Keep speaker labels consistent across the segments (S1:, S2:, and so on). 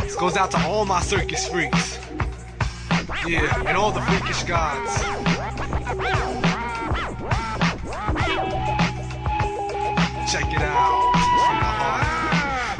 S1: This goes out to all my circus freaks. Yeah, and all the freakish gods. Check it out. From the heart.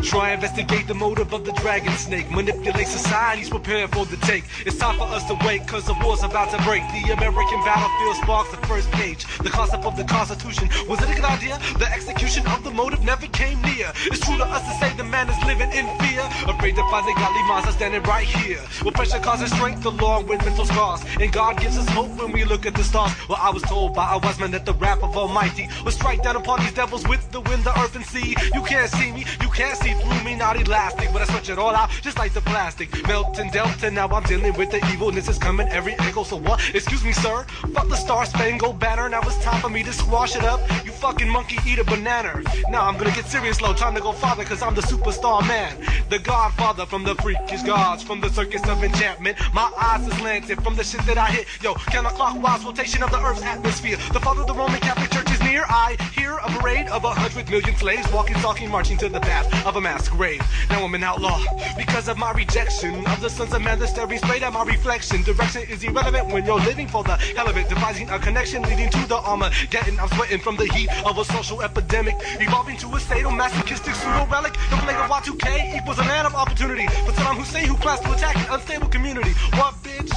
S1: Try and investigate the motive of the dragon snake. Manipulate societies prepared for the take. It's time for us to wait, cause the war's about to break. The American battlefield sparks the first page. The concept of the Constitution, was it a good idea? The execution of the motive never came near. It's true to us to say the man is living in fear, afraid to find the godly monster standing right here. With pressure causes strength along with mental scars, and God gives us hope when we look at the stars. Well, I was told by a wise man that the wrath of Almighty will strike down upon these devils with the wind, the earth, and sea. You can't see me, you can't see through me, not elastic, but I switch it all out just like the plastic. Melt and delta, now I'm dealing with the evilness is coming every angle. So what? Excuse me, sir. Fuck the star-spangled banner. Now it's time for me to squash it up. You fucking monkey, eat a banana. Now I'm gonna get serious, low. Time to go farther, cause I'm the superstar man. The godfather from the freakish gods, from the circus of enchantment. My eyes is slanted from the shit that I hit. Yo, counterclockwise rotation of the earth's atmosphere. The father of the Roman Catholic Church is near. I hear a parade of 100 million slaves walking, talking, marching to the path of a masquerade. Now I'm an outlaw because of my rejection of the sons of man. The staring straight at my reflection. Direction is irrelevant when you're living for the hell of it. Devising a connection leading to the Armageddon. I'm sweating from the heat of a social epidemic, evolving to a state of masochistic pseudo relic. The play of Y2K equals a land of opportunity for Saddam Hussein, who plans to attack an unstable community. What, bitch?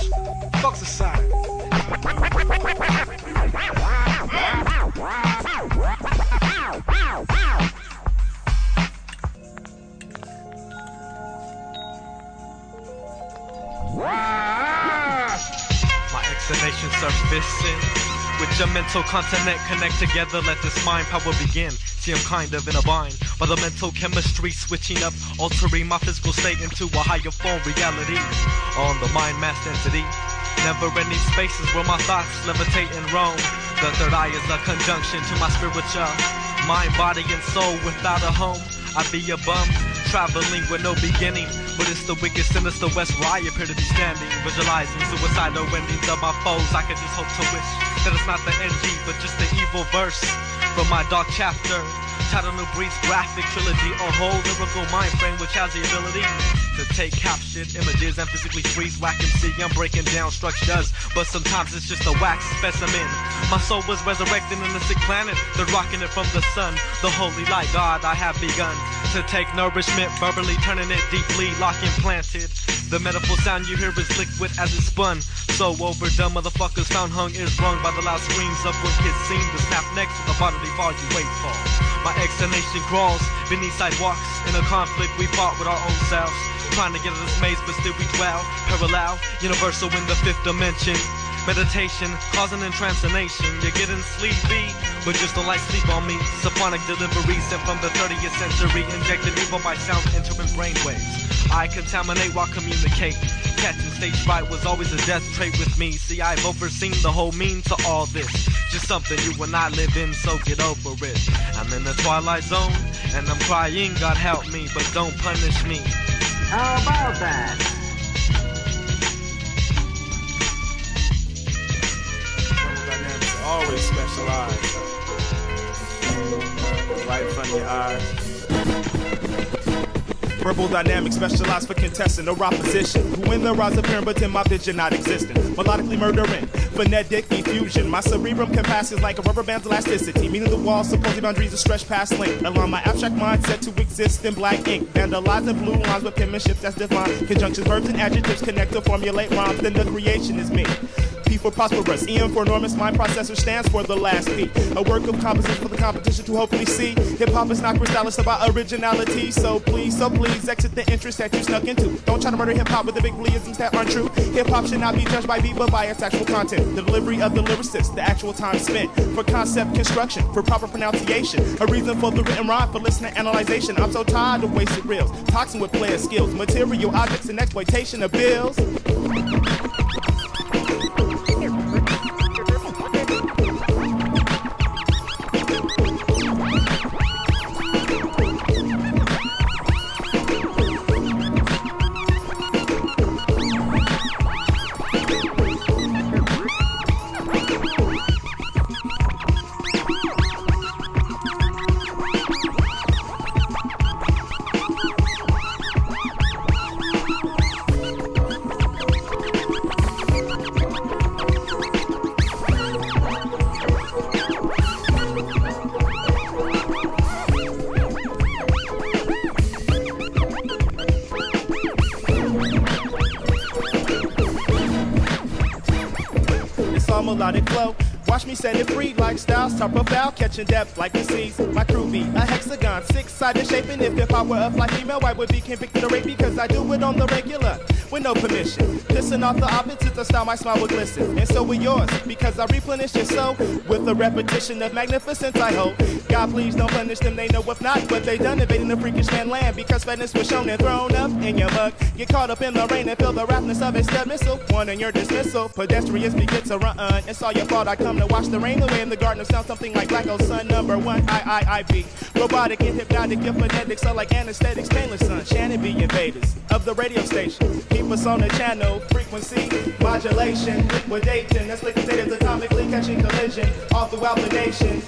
S1: Fuck society.
S2: My exhalation surfacing with your mental continent connect together. Let this mind power begin. See, I'm kind of in a bind by the mental chemistry switching up, altering my physical state into a higher form reality. On the mind mass density, never ending spaces where my thoughts levitate and roam. The third eye is a conjunction to my spiritual mind, body, and soul. Without a home, I'd be a bum, traveling with no beginning. But it's the wicked, sinister west where I appear to be standing, visualizing suicidal endings of my foes. I could just hope to wish that it's not the NG, but just the evil verse from my dark chapter. Chattanooga breeds graphic trilogy, a whole lyrical mind frame which has the ability to take captured images and physically freeze, whack and see. I'm breaking down structures, but sometimes it's just a wax specimen. My soul was resurrected in a sick planet, the rocking it from the sun. The holy light, God, I have begun to take nourishment, verbally turning it deeply, lock implanted. The metaphor sound you hear is liquid as it's spun. So overdone, motherfuckers found hung is rung by the loud screams of what kids seem to snap next to the bodily fall you wait for. My exhalation crawls beneath sidewalks in a conflict we fought with our own selves, trying to get out of this maze but still we dwell parallel, universal in the fifth dimension. Meditation, causing intransonation. You're getting sleepy, but just don't like sleep on me. Symphonic delivery sent from the 30th century, injected evil by sound entering brainwaves. I contaminate while communicate. Catching stage fright was always a death trait with me. See, I've overseen the whole mean to all this. Just something you and I live in, so get over it. I'm in the twilight zone, and I'm crying, God help me, but don't punish me.
S3: How about that?
S4: Always specialized. Right in front of your eyes. Verbal dynamics specialized for contestant or opposition, who in their eyes appearing but in my vision not existent. Melodically murdering, phonetic effusion. My cerebrum capacity is like a rubber band's elasticity, meaning the walls, supposed boundaries are stretched past length. Allow my abstract mindset to exist in black ink. Vandalizing blue lines with penmanship that's divine. Conjunctions, verbs, and adjectives connect to formulate rhymes, then the creation is me. P for prosperous, EM for enormous, mind processor stands for the last P. A work of composition for the competition to hopefully see. Hip-hop is not crystal, it's about originality. So please exit the interest that you snuck into. Don't try to murder hip-hop with the big bleisms that aren't true. Hip-hop should not be judged by beat, but by its actual content. The delivery of the lyricist, the actual time spent. For concept construction, for proper pronunciation. A reason for the written rhyme, for listener analyzation. I'm so tired of wasted reels. Toxin with player skills, material objects and exploitation of bills. Melodic flow, watch me set it free like styles, top profile, catching depth like the seas. My crew be a hexagon, six-sided shaping. If I were a fly female, I would be convicted of rape because I do it on the regular with no permission. Pissing off the opposites, the style my smile will glisten, and so will yours because I replenish your soul with a repetition of magnificence. I hope God please don't punish them. They know if not what they done, invading the freakish man land because fatness was shown and thrown up in your mug. Get caught up in the rain and feel the roughness of a stud missile. One in your dismissal, pedestrians begin to run. It's all your fault. I come to wash the rain away in the garden of sound, something like Black Old Sun #1. I be robotic and hypnotic. Your phonetics are like anesthetics. Painless sun, Shannon be invaders of the radio station. Keep us on the channel, frequency modulation, liquidating. That's liquidators atomically catching collision all throughout the nation.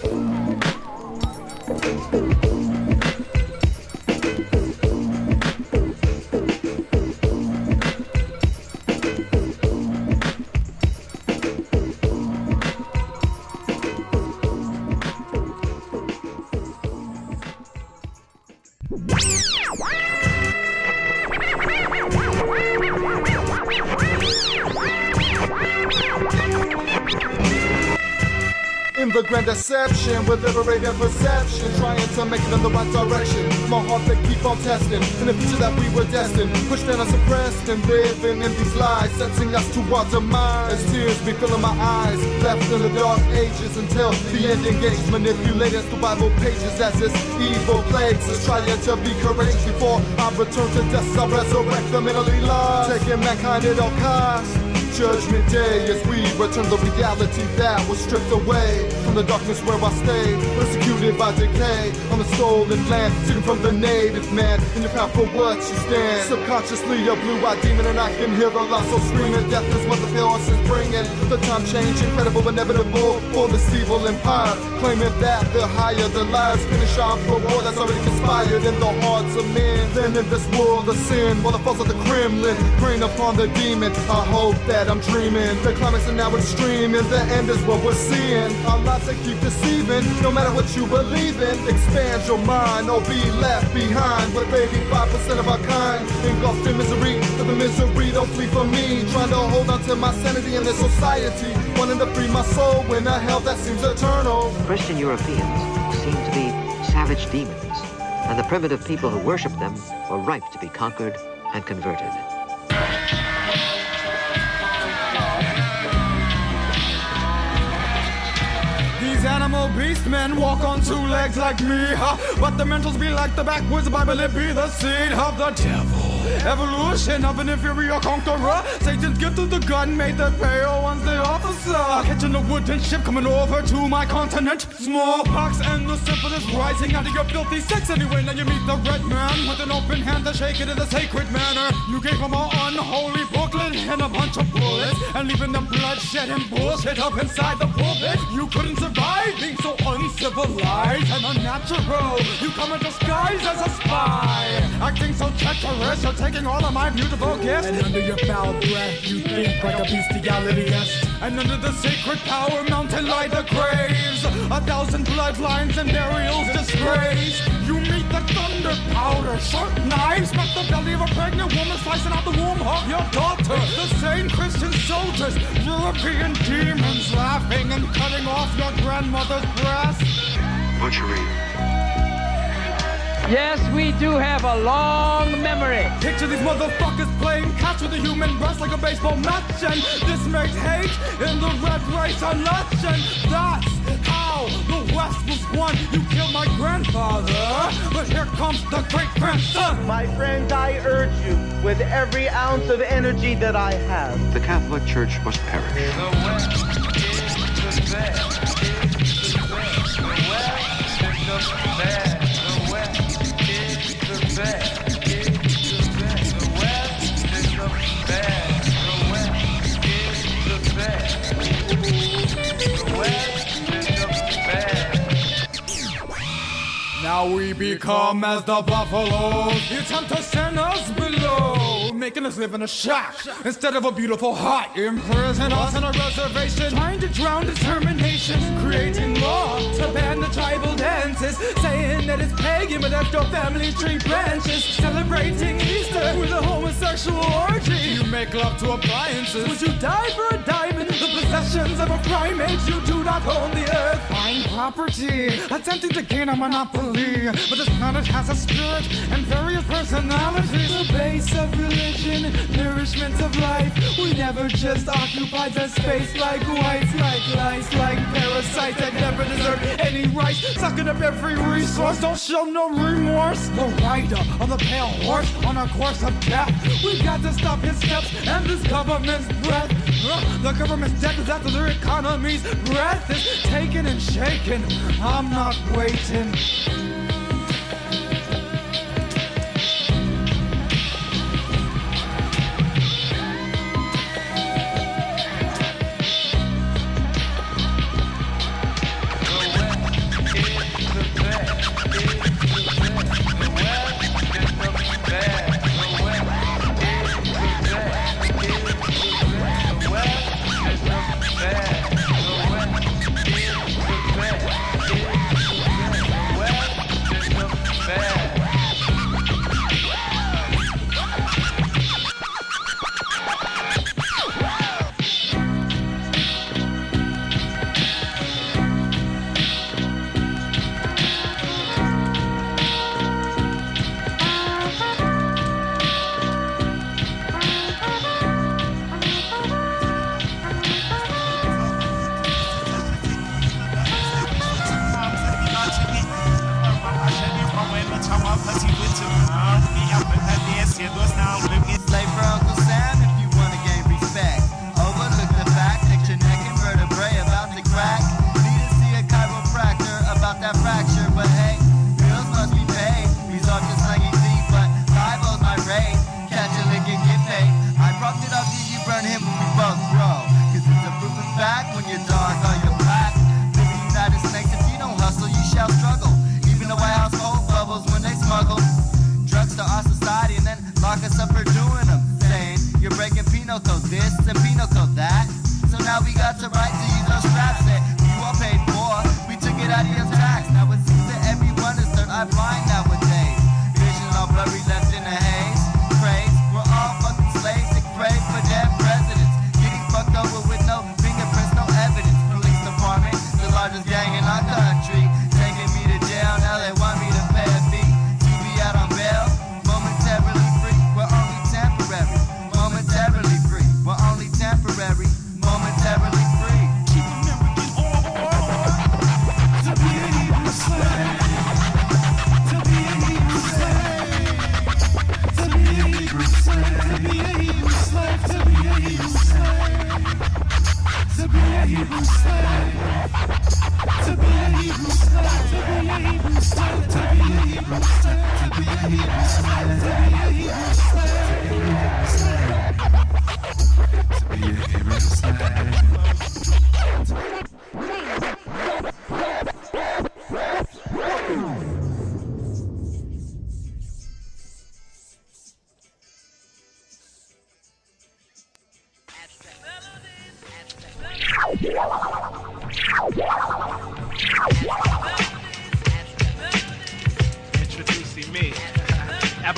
S5: In the grand deception, with liberated perception, trying to make it in the right direction. My heart they keep on testing, in the future that we were destined, pushed and suppressed and living in these lies, sensing us to our demise. As tears be filling my eyes, left in the dark ages until the end engaged, manipulated through Bible pages as this evil plagues is trying to be courageous. Before I return to dust, I'll resurrect the mentally lost, taking mankind at all costs. Judgment day as we return the reality that was stripped away from the darkness where I stay, persecuted by decay on the stolen land, taken from the native man, and you're proud for what you stand. Subconsciously a blue-eyed demon and I can hear the lost soul screaming. Death is what the chaos is bringing. The time change, incredible, inevitable for this evil empire, claiming that they're higher than liars, finish off the war that's already conspired in the hearts of men. Then in this world of sin, while the falls of the Kremlin preying upon the demon, I hope that I'm dreaming. The climax is now extreme, and the end is what we're seeing. Our lives they keep deceiving, no matter what you believe in. Expand your mind or be left behind with 85% of our kind engulfed in misery. But the misery don't flee from me, trying to hold on to my sanity in this society, wanting to free my soul in a hell that seems eternal.
S3: Christian Europeans seem to be savage demons, and the primitive people who worship them were ripe to be conquered and converted.
S6: These animal beast men walk on two legs like me, but the mentals be like the backwoods Bible, it be the seed of the devil. Evolution of an inferior conqueror. Satan's gift of the gun made the pale ones the officer. Catching a wooden ship coming over to my continent. Smallpox and the syphilis rising out of your filthy sex. Anyway, now you meet the red man with an open hand to shake it in a sacred manner. You gave him an unholy booklet and a bunch of bullets, and leaving them bloodshed and bullshit up inside the pulpit. You couldn't survive being so uncivilized and unnatural. You come in disguise as a spy, acting so treacherous. You're taking all of my beautiful gifts, and under your foul breath you think like a bestiality-est. And under the sacred power mountain lie the graves, 1,000 bloodlines and burials disgrace. You meet the thunder powder murder. Sharp knives smack the belly of a pregnant woman, slicing out the womb of your daughter. The same Christian soldiers, European demons, laughing and cutting off your grandmother's breast.
S3: Butchery.
S7: Yes, we do have a long memory.
S6: Picture these motherfuckers playing catch with a human breast like a baseball match, and this makes hate in the red race a notch, and that's how the West was won. You killed my grandfather, but here comes the great-grandson.
S8: My friends, I urge you, with every ounce of energy that I have,
S3: The Catholic Church must perish.
S9: The West is the best. The West is the best.
S6: Now we become as the buffaloes. You attempt to send us below, making us live in a shack instead of a beautiful hut. Imprison us on a reservation, trying to drown determination, creating law to ban the tribal dances, saying that it's pagan but that's your family tree branches, celebrating Easter with a homosexual orgy. You make love to appliances. Would you die for a diamond? The possessions of a primate. You do not own the earth. Fine property, attempting to gain a monopoly. But this planet has a spirit and various personalities. The base of religion, nourishment of life. We never just occupied the space like whites, like lice, like parasites that never deserve any rights. Sucking up every resource, don't show no remorse. The rider of the pale horse on a course of death. We got to stop his steps and this government's breath. The government's death is after their economy's breath is taken and shaken. I'm not waiting.
S2: Introducing me.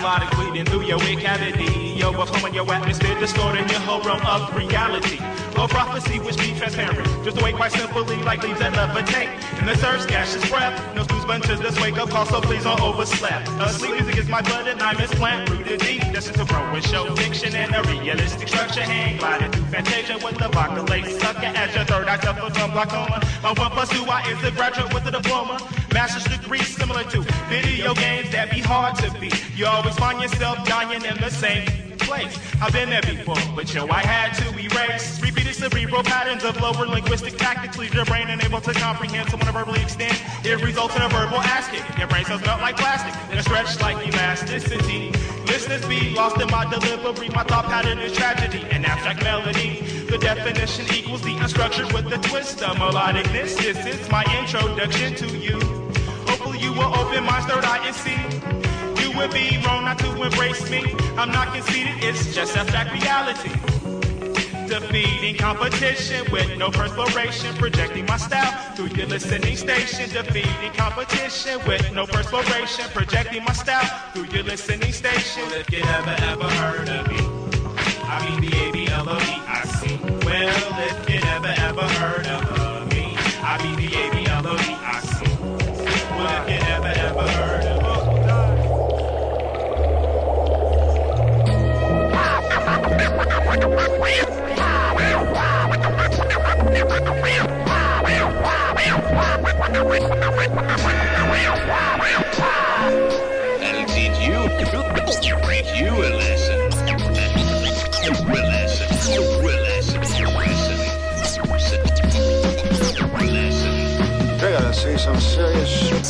S4: melodic bleeding through your ear cavity, overflowing your atmosphere, distorting your whole realm of reality. A prophecy which be transparent, just away quite simply like leaves that levitate. In the surge, gaseous breath, no snooze bunches, this wake up call, so please don't overslept. Sleep music is my blood and I'm his plant, rooted deep, destined to grow with show fiction and a realistic structure, hang gliding through fantasia with the vocalate sucker as your third eye suffer from glaucoma. My 1+2 is a graduate with a diploma, master's degree similar to video games that be hard to beat. You always find yourself dying in the same place. I've been there before, but yo, I had to erase repeated cerebral patterns of lower linguistic tactics. Leave your brain unable to comprehend someone to verbally extend. It results in a verbal ass kick. Your brain cells melt like plastic and a stretch like elasticity. Listeners be lost in my delivery. My thought pattern is tragedy and abstract melody. The definition equals the unstructured with the twist of melodicness. This is my introduction to you. Hopefully you will open my third eye and see. You would be wrong not to embrace me. I'm not conceited, it's just abstract reality. Defeating competition with no perspiration, projecting my style through your listening station. Defeating competition with no perspiration, projecting my style through your listening station. Well, if you ever heard of me, I mean the A-B-L-O-D-I-C. Well, if you ever heard of me, I mean the A-B-L-O-D-I-C. Well, if you ever heard of me.
S10: That'll teach you a lesson. They gotta see some serious shit.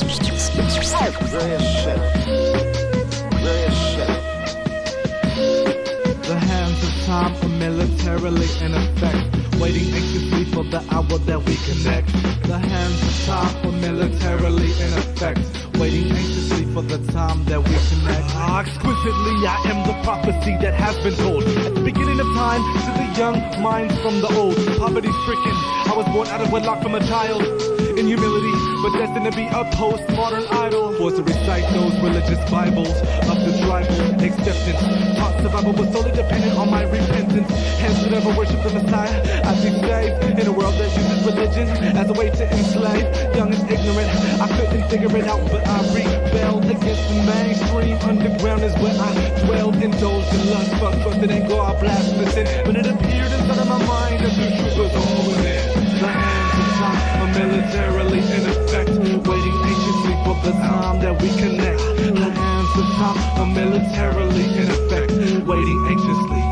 S6: The hands of time are militarily in effect, waiting anxiously for the hour that we connect. The hands of time are militarily in effect, waiting anxiously for the time that we connect. Exquisitely, I am the prophecy that has been told at the beginning of time to the young minds from the old. Poverty-stricken, I was born out of wedlock from a child. In humility, but destined to be a postmodern idol. Forced to recite those religious Bibles of the tribal acceptance. Taught survival was solely dependent on my repentance. Hence, would ever worship the Messiah, I'd be saved in a world that uses religion as a way to enslave. Young and ignorant, I couldn't figure it out, but I rebelled against the mainstream. Underground is where I dwelled, indulged in lust, fuck, trusted in God, blasphemous sin. When it appeared inside of my mind, the truth was all within. The hands of time are militarily in effect, waiting anxiously for the time that we connect. The hands of time are militarily in effect, waiting anxiously.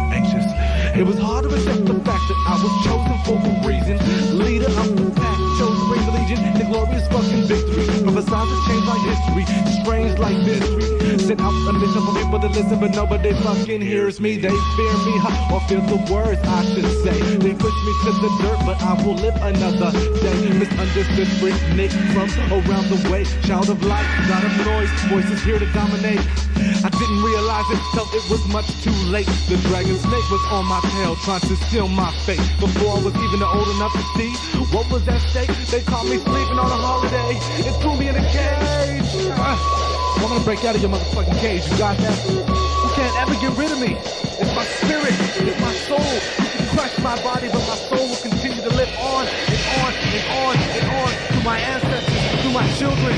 S6: It was hard to accept the fact that I was chosen for a reason. Leader of the pack, chose to bring the legion, the glorious fucking victory. Prophesied to change like history, strange like mystery. Sent out a mission for people to listen, but nobody fucking hears me. They fear me, or fear the words I should say. They push me to the dirt, but I will live another day. Misunderstood freak Nick from around the way. Child of light, God of noise, voices here to dominate. I didn't realize it till it was much too late. The dragon snake was on my tail, trying to steal my fate. Before I was even old enough to see what was at stake, they caught me sleeping on a holiday and threw me in a cage. I'm gonna break out of your motherfucking cage, you got that? You can't ever get rid of me. It's my spirit, it's my soul. You can crush my body, but my soul will continue to live on and on and on and on through my ancestors, through my children.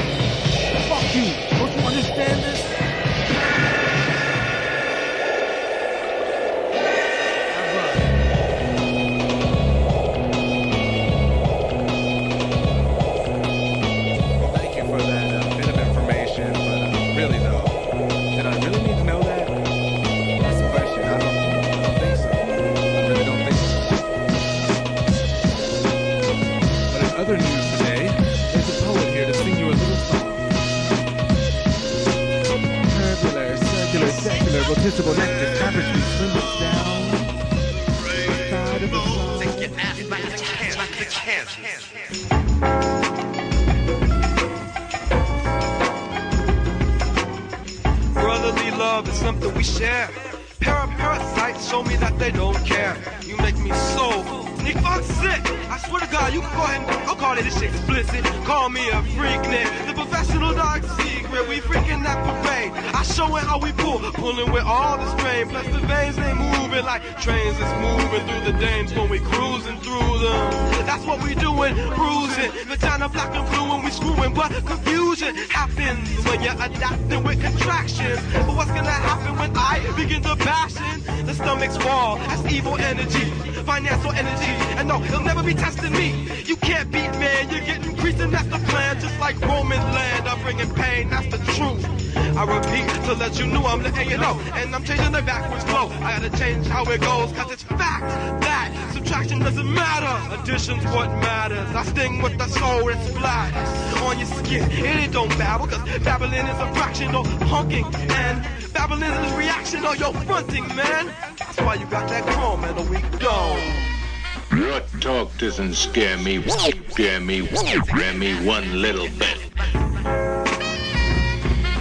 S6: Fuck you. Don't you understand this? Rotisable nectar savagely swimming down the side of the sun.
S10: Take your ass back to Kansas.
S1: Brotherly love is something we share. Parasites show me that they don't care. You make me so fuck sick. I swear to God, you can go ahead and I'll call it this shit explicit. Call me a freak, Nick. The professional dog secret. We freaking on that parade. I show it how we pulling with all the strain. Plus the veins, they moving like trains that's moving through the dames when we cruising through them. That's what we doing, cruising. Vagina black and blue when we screwing, but confusion happens when you're adapting with contractions. But what's gonna happen when I begin to passion? The stomach's wall, that's evil energy, financial energy, and no, he'll never be testing me. You can't beat man, you're getting creased, and that's the plan. Just like Roman land, I'm bringing pain, that's the truth. I repeat to let you know I'm the A&O, and I'm changing the backwards flow. I gotta change how it goes, cause it's fact that subtraction doesn't matter. Addition's what matters. I sting with the soul, it splatters on your skin. It don't babble, cause babbling is a fraction of honking, and babbling is reaction of your fronting, man. That's why you got that chrome and a weak dome.
S11: Your talk doesn't scare me, scare me one little bit.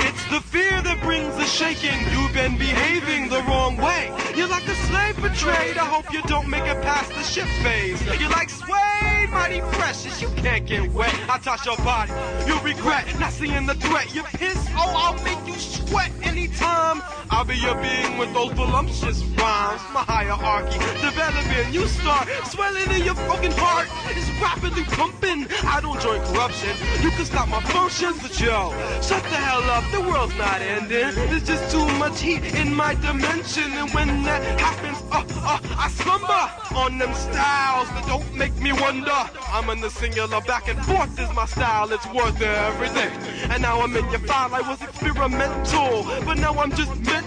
S1: It's the fear that brings the shaking. You've been behaving the wrong way. You're like a slave betrayed. I hope you don't make it past the ship phase. You're like suede, mighty precious. You can't get wet. I touch your body, you'll regret not seeing the threat. You piss, oh, I'll make you sweat anytime. I'll be your being with those voluptuous rhymes. My hierarchy developing. You start swelling in your broken heart. It's rapidly pumping. I don't join corruption. You can stop my functions, but yo, shut the hell up. The world's not ending. There's just too much heat in my dimension, and when that happens, I slumber on them styles that don't make me wonder. I'm in the singular, back and forth is my style. It's worth everything. And now I'm in your file. I was experimental, but now I'm just mental.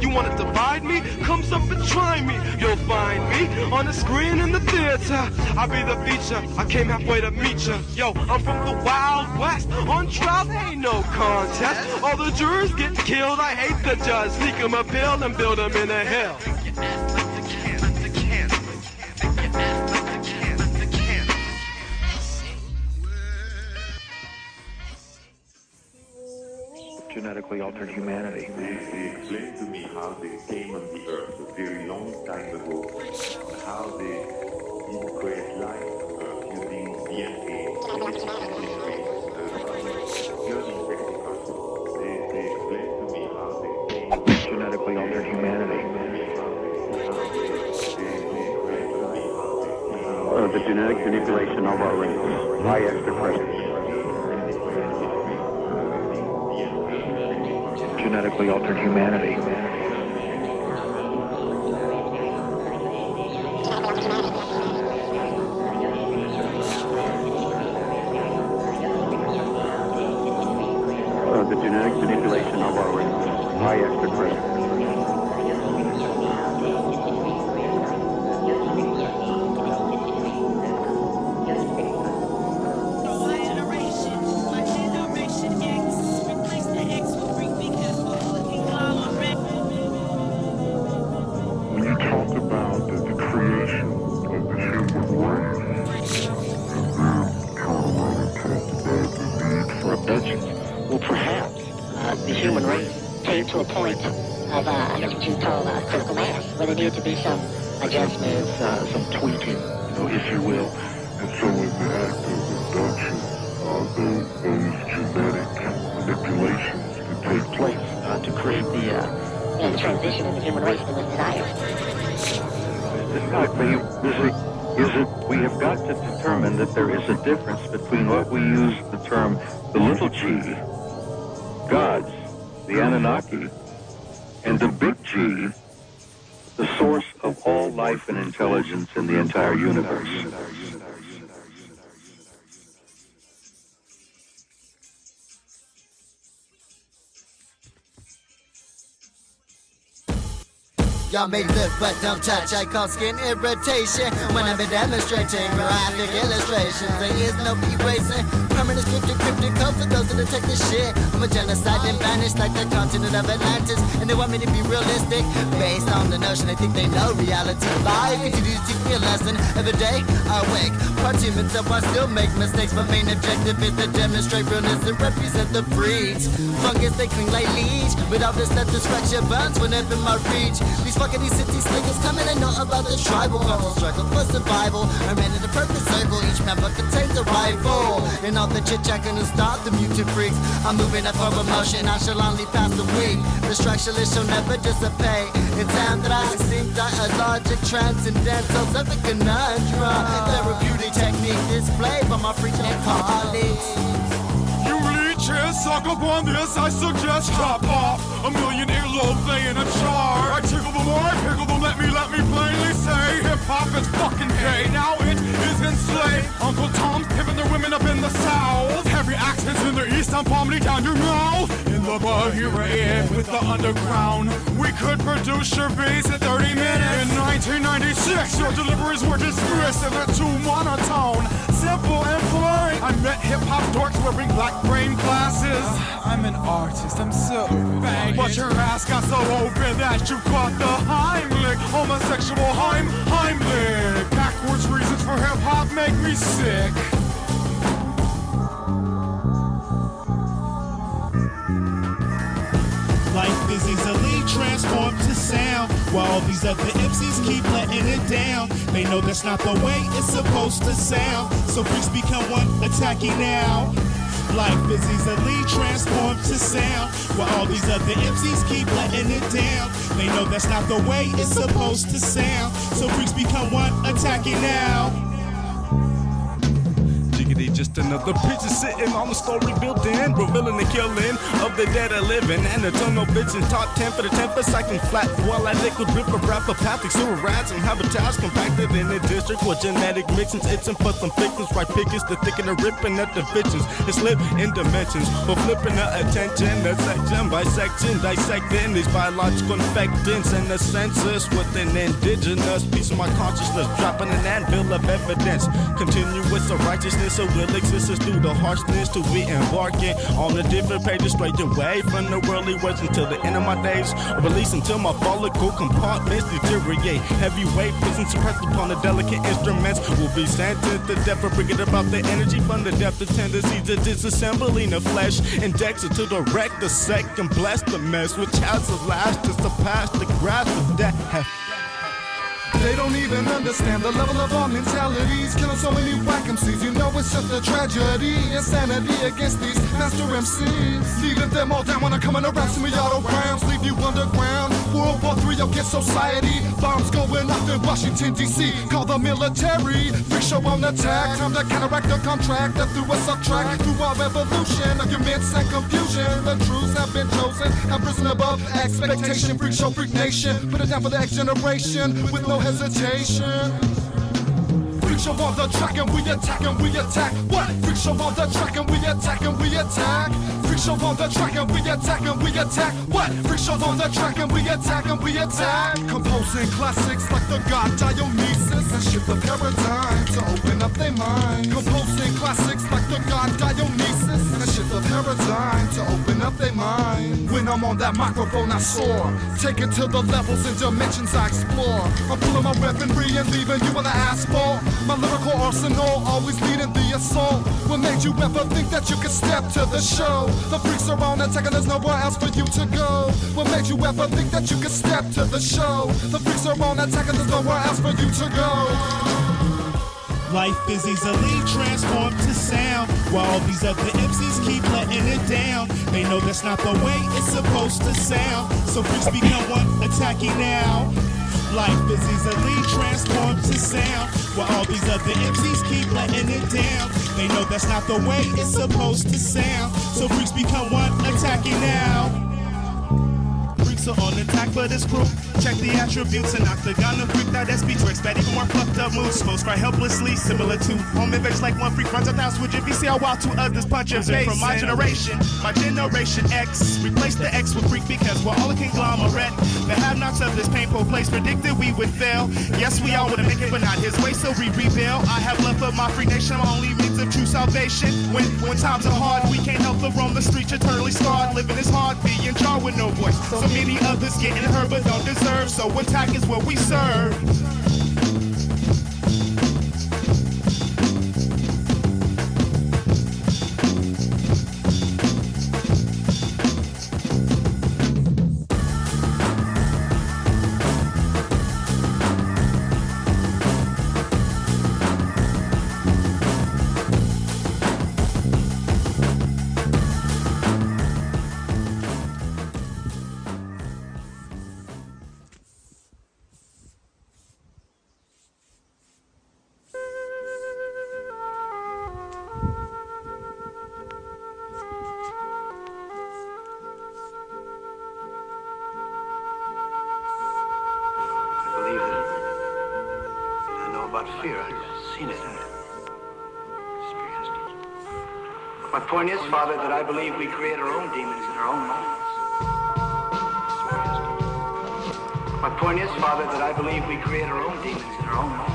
S1: You wanna divide me? Come up and try me. You'll find me on the screen in the theater. I'll be the feature. I came halfway to meet you. Yo, I'm from the Wild West. On trial, there ain't no contest. All the jurors get killed. I hate the judge. Sneak them a pill and build them in a hill.
S12: Genetically altered humanity.
S13: They explained to me how they came on the earth a very long time ago, and how they create life on earth using DNA, learning technicals. They explained to me how they came.
S12: Genetically altered humanity.
S14: The genetic manipulation of our race by extraterrestrials.
S12: Genetically altered humanity.
S14: The genetic manipulation of our race by extraterrestrials.
S15: Well, perhaps the human race came to a point of what you call critical mass, where there needed to be some adjustments, some tweaking,
S16: if you will. And so in the act of induction, those genetic manipulations can take place
S15: to create the transition in the human race that was desired.
S12: We have got to determine that there is a difference between what we use the term the little G, gods, the Anunnaki, and the big G, the source of all life and intelligence in the entire universe.
S17: Y'all may look but don't touch, I call skin irritation when I'm demonstrating graphic illustrations. There is no erasing permanent scripted cryptic code for those that detect the shit. I'm a genocide and vanished like the continent of Atlantis, and they want me to be realistic based on the notion they think they know reality. Life continues to teach me a lesson every day I wake. Part human self, I still make mistakes, but main objective is to demonstrate realness and represent the breeds. Fungus, they cling like leech, without this that distraction burns whenever my reach. These fucking city slickers come in and know about the tribal struggle for survival. I ran in the perfect circle, each member contains a rival. And all the chit-chat gonna start the mutant freaks. I'm moving up for emotion, nonchalantly past the week. The structureless shall never dissipate. It's time that I succinct a logic transcendental of the conundrum. Therapeutic technique displayed by my freaking colleagues.
S6: You leeches, suck up on this, I suggest chop off a million earlobes they in a jar. I tickle them or I pickle them, let me plainly say hip-hop is fucking gay, now it is enslaved. Uncle Tom's pimping their women up in the South. Heavy accents in the East, I'm palming down your mouth. In the Bahira Inn with the underground, we could produce your beats in 30 minutes. In 1996, your deliveries were dismissed and they're too monotone. Simple and plain. I met hip-hop dorks wearing black brain glasses. I'm an artist, I'm so banging. But your ass got so open that you caught the Heimlich. Homosexual Heimlich. Backwards reasons for hip-hop make me sick.
S4: Life is easily transformed to sound, while all these other MCs keep letting it down. They know that's not the way it's supposed to sound, so freaks become one attacking now. Life is easily transformed to sound, while all these other MCs keep letting it down. They know that's not the way it's supposed to sound, so freaks become one attacking now.
S18: Just another picture sitting on the story building, revealing the killing of the dead and living, and eternal bitching. Top 10 for the 10 for cycling flat, while I liquid river rapopathic sewer rats and habitats compacted in the district with genetic mixins. Itching for some fixins, right pickets, the thick and the ripping at the visions. It's lit in dimensions, but flipping the attention, the section by section, dissecting these biological infectants and the census with an indigenous piece of my consciousness, dropping an anvil of evidence. Continuous of righteousness, of will existence through the harshness to be embarking on the different pages straight away from the worldly ways until the end of my days, or release until my follicle compartments deteriorate. Heavyweight prison suppressed upon the delicate instruments will be sentenced to death for bringing about the energy from the depth of tendencies to disassembling the flesh, indexed to direct the second bless the mess which has the last to surpass the grasp of death.
S5: They don't even understand the level of our mentalities, killing so many whack MCs. You know it's just a tragedy, insanity against these master MCs. Leaving them all down when I come in around semi-auto rounds, leave you underground. World War III against society, bombs going off in Washington D.C. Call the military, freak show on attack. Time to counteract the contract that threw us off track through our revolution. Arguments and confusion, the truths have been chosen. I'm risen above expectation. Freak show, freak nation, put it down for the next generation with no hesitation. Freak show on the track and we attack and we attack. What? Freak show on the track and we attack and we attack. Freak show on the track and we attack and we attack. What? Freak show on the track and we attack and we attack. Composing classics like the god Dionysus and shift the paradigm to open up their mind. Composing classics like the god Dionysus and shift the paradigm to open up their mind. When I'm on that microphone I soar, take it to the levels and dimensions I explore. I'm pulling my weaponry and leaving you on the asphalt. My lyrical arsenal always leading the assault. What made you ever think that you could step to the show? The freaks are on attack and there's nowhere else for you to go. What made you ever think that you could step to the show? The freaks are on attack and there's nowhere else for you to go.
S4: Life is easily transformed to sound, while all these other MCs keep letting it down. They know that's not the way it's supposed to sound, so freaks become one attacking now. Life is easily transformed to sound, while all these other MCs keep letting it down. They know that's not the way it's supposed to sound, so freaks become one attacking now. Freaks are on attack for this crew. Check the attributes and octagon. The freak that SB tricks, that even more fucked up moves. Most cry helplessly, similar to home image like one freak runs 1,000 with if you see how wild two others punch him. From my generation X, replace the X with freak because we're all a conglomerate. The have-nots of this painful place predicted we would fail. Yes, we all would make it, but not his way, so we rebel. I have love for my freak nation, my only means of true salvation. When times are hard, we can't help but roam the streets eternally scarred. Living is hard, being jarred with no voice. So many others getting hurt but don't deserve, so attack is what we serve.
S19: about fear. I've seen it. Experienced it. My point is, Father, that I believe we create our own demons in our own minds. Experienced it. My point is, Father, that I believe we create our own demons in our own minds.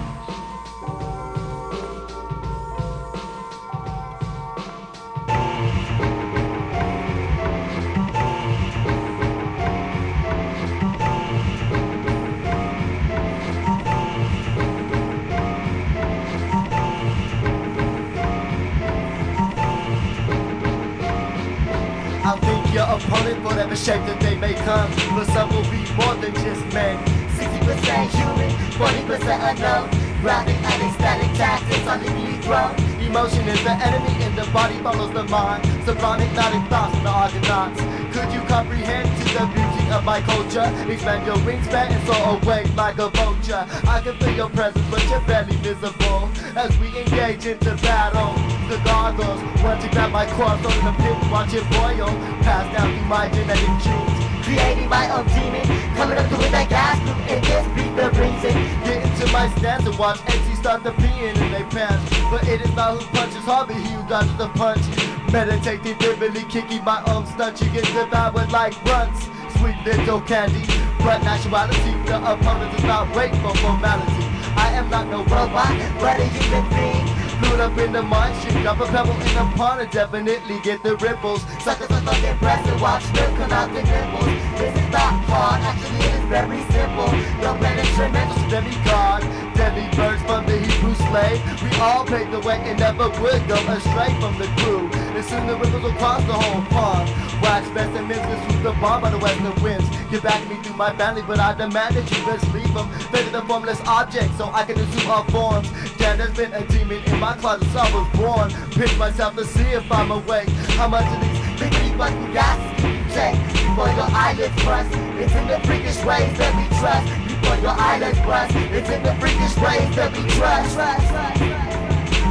S17: Your opponent, whatever shape that they may come. For some will be more than just men. 60% human, 40% unknown. Graphic and ecstatic tactics are legally thrown. Emotion is the enemy and the body follows the mind. Sublime hypnotic thoughts from the Argonauts. Could you comprehend to the beauty of my culture? Expand your wingspan and soar away like a vulture. I can feel your presence but you're barely visible. As we engage into battle, the gargoyles want to grab my corpse on the pit, watch it boil. Passed down through my genetic genes. Creating my own demon, coming up through that gas loop and this beat the reason. Get into my stance and watch MCs start to peeing in their pants. But it is not who punches hard, but he who dodges the punch. Meditating, vividly kicking my own stunt. You get devoured like runts, sweet little candy. But naturality, the opponent does not wait for formality. I am not no robot, but a human being. Fluid up in the mind stream, drop a pebble in a pond and definitely get the ripples. Suckers are fucking pressed and watch milk come out the nipples. This is not hard, actually it is very simple. No plan instrumentals to demigod, deadly birds from the Hebrew slave. We all paved the way and never would go astray from the crew. And soon the ripples will cross the whole pond. Wax specimens can swoop the bomb by the western winds. Get back at me through my family, but I demand that you best leave them. Faded a formless object so I can assume all forms. Damn, there's been a demon in my closet since I was born. Pinch myself to see if I'm awake. How much of these biggity button gases can you take before your eyelids rust? It's in the freakish ways that we trust. Before your eyelids rust, it's in the freakish ways that we trust.
S19: I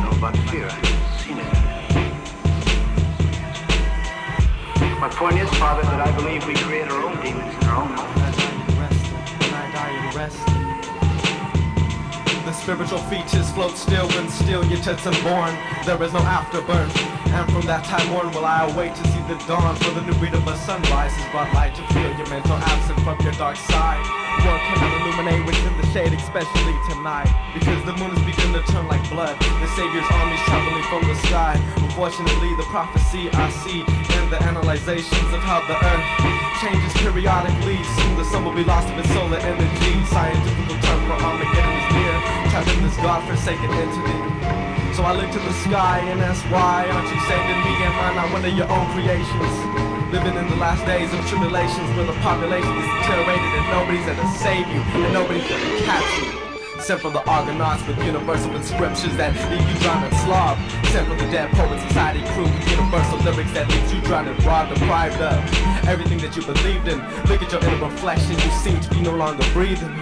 S19: know about fear. I've seen it. My point is, Father, that I believe we create our own demons in our own minds.
S2: When I die in rest. The spiritual features float still when still your tits are born. There is no afterbirth. And from that time on will I await to see the dawn. For the new breed of a sunrise has brought light to feel your mental absent from your dark side. One cannot illuminate within the shade, especially tonight, because the moon has begun to turn like blood. The Savior's armies traveling from the sky. Unfortunately, the prophecy I see in the analyzations of how the earth changes periodically. Soon the sun will be lost of its solar energy. Scientific term for Armageddon is near, trapped in this God-forsaken entity. So I look to the sky and ask why aren't you saving me and mine, not one of your own creations? Living in the last days of tribulations where the population is deteriorated and nobody's there to save you and nobody's there to catch you. Sent from the Argonauts with universal inscriptions that leave you drowned and slob. Sent from the Dead Poet Society crew with universal lyrics that leave you drowned and robbed, deprived of everything that you believed in. Look at your inner reflection, you seem to be no longer breathing.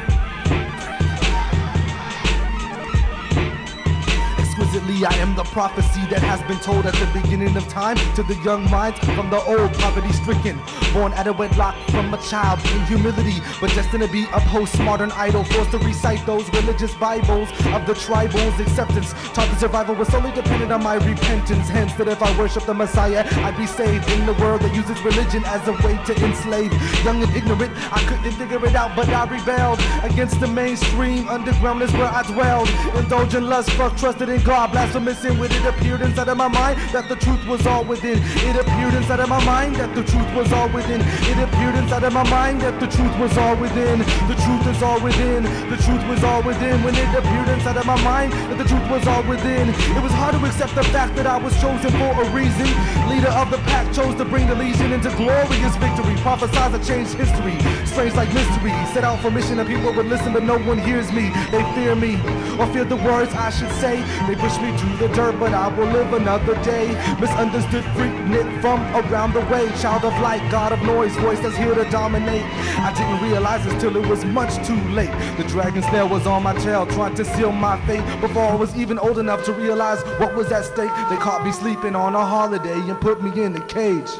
S20: Exquisitely, I am the prophecy that has been told at the beginning of time to the young minds from the old poverty-stricken. Born out of wedlock from a child in humility, but destined to be a postmodern idol, forced to recite those religious Bibles of the tribals. Acceptance taught the survival was solely dependent on my repentance. Hence, that if I worship the Messiah, I'd be saved. In the world that uses religion as a way to enslave. Young and ignorant, I couldn't figure it out, but I rebelled against the mainstream. Underground is where I dwelled. Indulgent lust, fuck, trusted in God, blasphemous, and with it appeared inside of my mind that the truth was all within. It appeared inside of my mind that the truth was all within. It appeared inside of my mind that the truth was all within. The truth is all within. The truth was all within. When it appeared inside of my mind that the truth was all within. It was hard to accept the fact that I was chosen for a reason. Leader of the pack chose to bring the legion into glorious victory. Prophesied to change history. Strange like mystery. Set out for mission and people would listen, but no one hears me. They fear me, or fear the words I should say. They push me to the dirt, but I will live another day. Misunderstood freak knit from around the way. Child of light, God of noise, voice that's here to dominate. I didn't realize this till it was much too late. The dragon snare was on my tail, trying to seal my fate. Before I was even old enough to realize what was at stake. They caught me sleeping on a holiday and put me in a cage.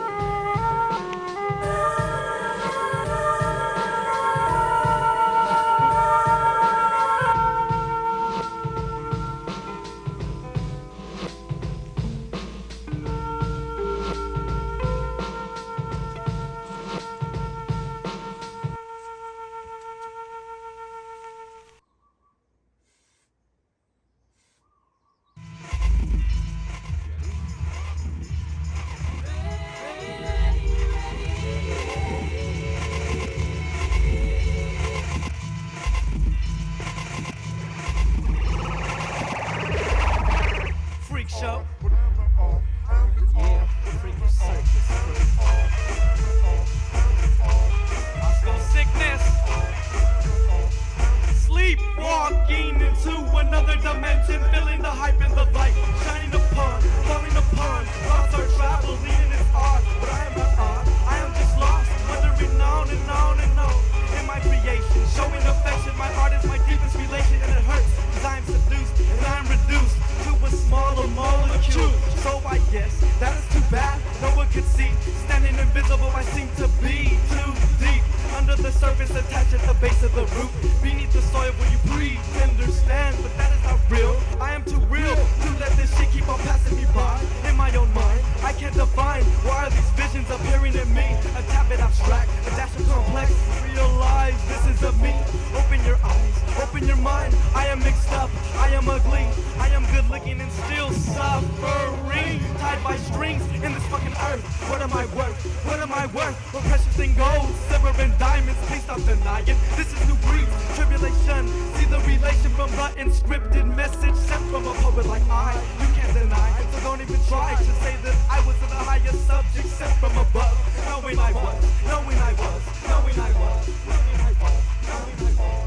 S2: seem to be too deep. Under the surface, attached at the base of the root. Beneath the soil where you breathe, understand, but that is not real. I am too real to let this shit keep on passing me by. In my own mind, I can't define why are these visions appearing in me. A tad bit abstract, a dash of complex. Realize this is of me. Open your eyes, open your mind. I am mixed up, I am ugly, I am good looking and still suffering. Tied by strings in this fucking earth. What am I worth? What am I worth? More precious than gold, silver and diamonds. Please stop denying. This is new breed, tribulation. See the relation from the inscripted message sent from a poet like I. You can't deny, so don't even try to say that I was in a higher subject sent from above. Knowing I was, knowing I was, knowing I was, knowing I was, knowing I was.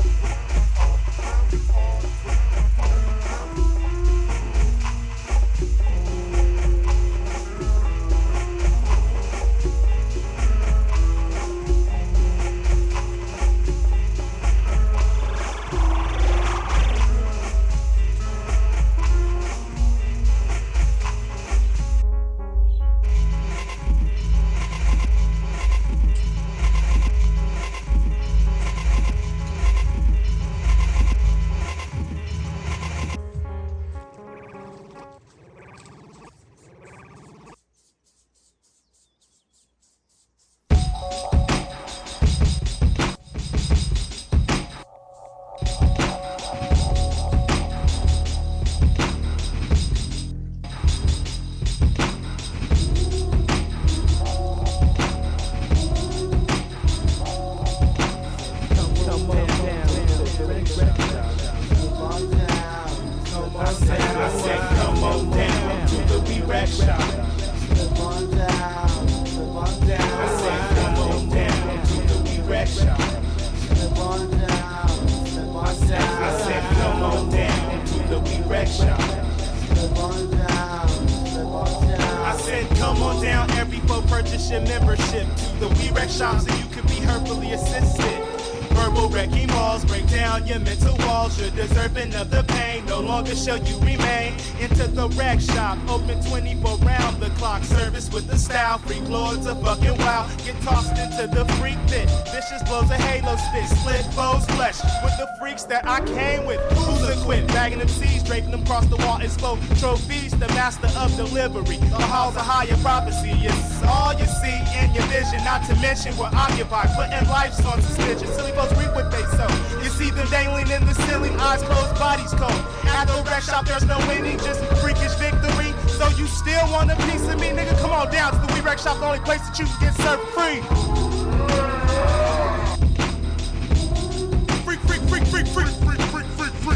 S4: Shall you remain into the rack shop, open 24 round the clock, service with the style, freak lords are fucking wild, get tossed into the freak pit, vicious blows a halo spit, split foes flesh, with the freaks that I came with, who's a quit, bagging them seeds, draping them across the wall, explode trophies, the master of delivery, the halls of higher prophecy, it's all you see in your vision, not to mention we're occupied, putting lives on suspension, silly folks reap what they sow, you see them dangling in the ceiling, eyes closed, bodies cold, at the rack shop there's no winning, just freakish victory. So you still want a piece of me, nigga? Come on down to the Weed Wreck Shop, the only place that you can get served free.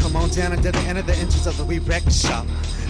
S21: Come on down and to the end of the entrance of the Weed Wreck Shop.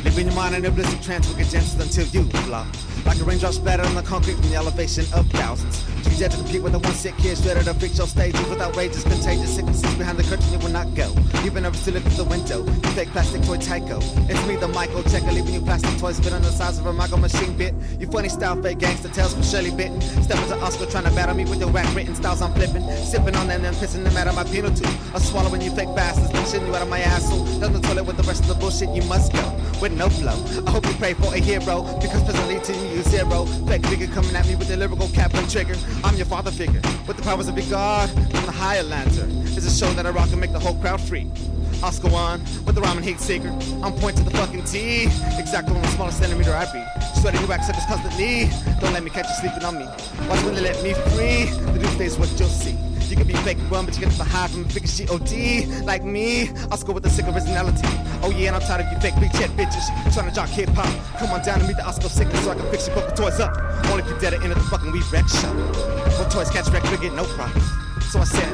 S21: Leaving your mind in a blizzard trance, we get dancing until you flop. Like a raindrop splattered on the concrete from the elevation of thousands. Too dead to compete with the one sick kid, ready to freak your stages with outrageous, contagious sicknesses behind the curtain. You will not go. Even if you look through the window, you fake plastic toy tycho. It's me, the Michael checker, leaving you plastic toys fit on the size of a Michael machine bit. You funny style fake gangster tales from Shirley Bitten. Stepping to Oscar trying to battle me with your rap written styles I'm flipping. Sipping on them and pissing them out of my penal tube. I'm swallowing you fake bastards, then shitting you out of my asshole. Down the toilet with the rest of the bullshit, you must go. With no flow. I hope you pray for a hero, because presently to you zero. Fake figure coming at me with the lyrical cap and trigger. I'm your father figure, with the powers of big God from the higher lantern. It's a show that I rock and make the whole crowd free. Oscar one with the rhyme and heat seeker. I'm point to the fucking T, exactly on the smallest centimeter I be. Sweating you wax suckers constantly. Don't let me catch you sleeping on me. Watch when they let me free. The doomsday is what you'll see. You can be fake and run, but you get the high from a bigger G.O.D. Like me, Oscar with a sick originality. Oh yeah, and I'm tired of you fake big chat bitches trying to jock hip hop. Come on down and meet the Oscar sickness so I can fix your poker toys up. Only if you dead into the fucking Weed Wreck Shop. When toys catch wreck, we get no profits. So I said,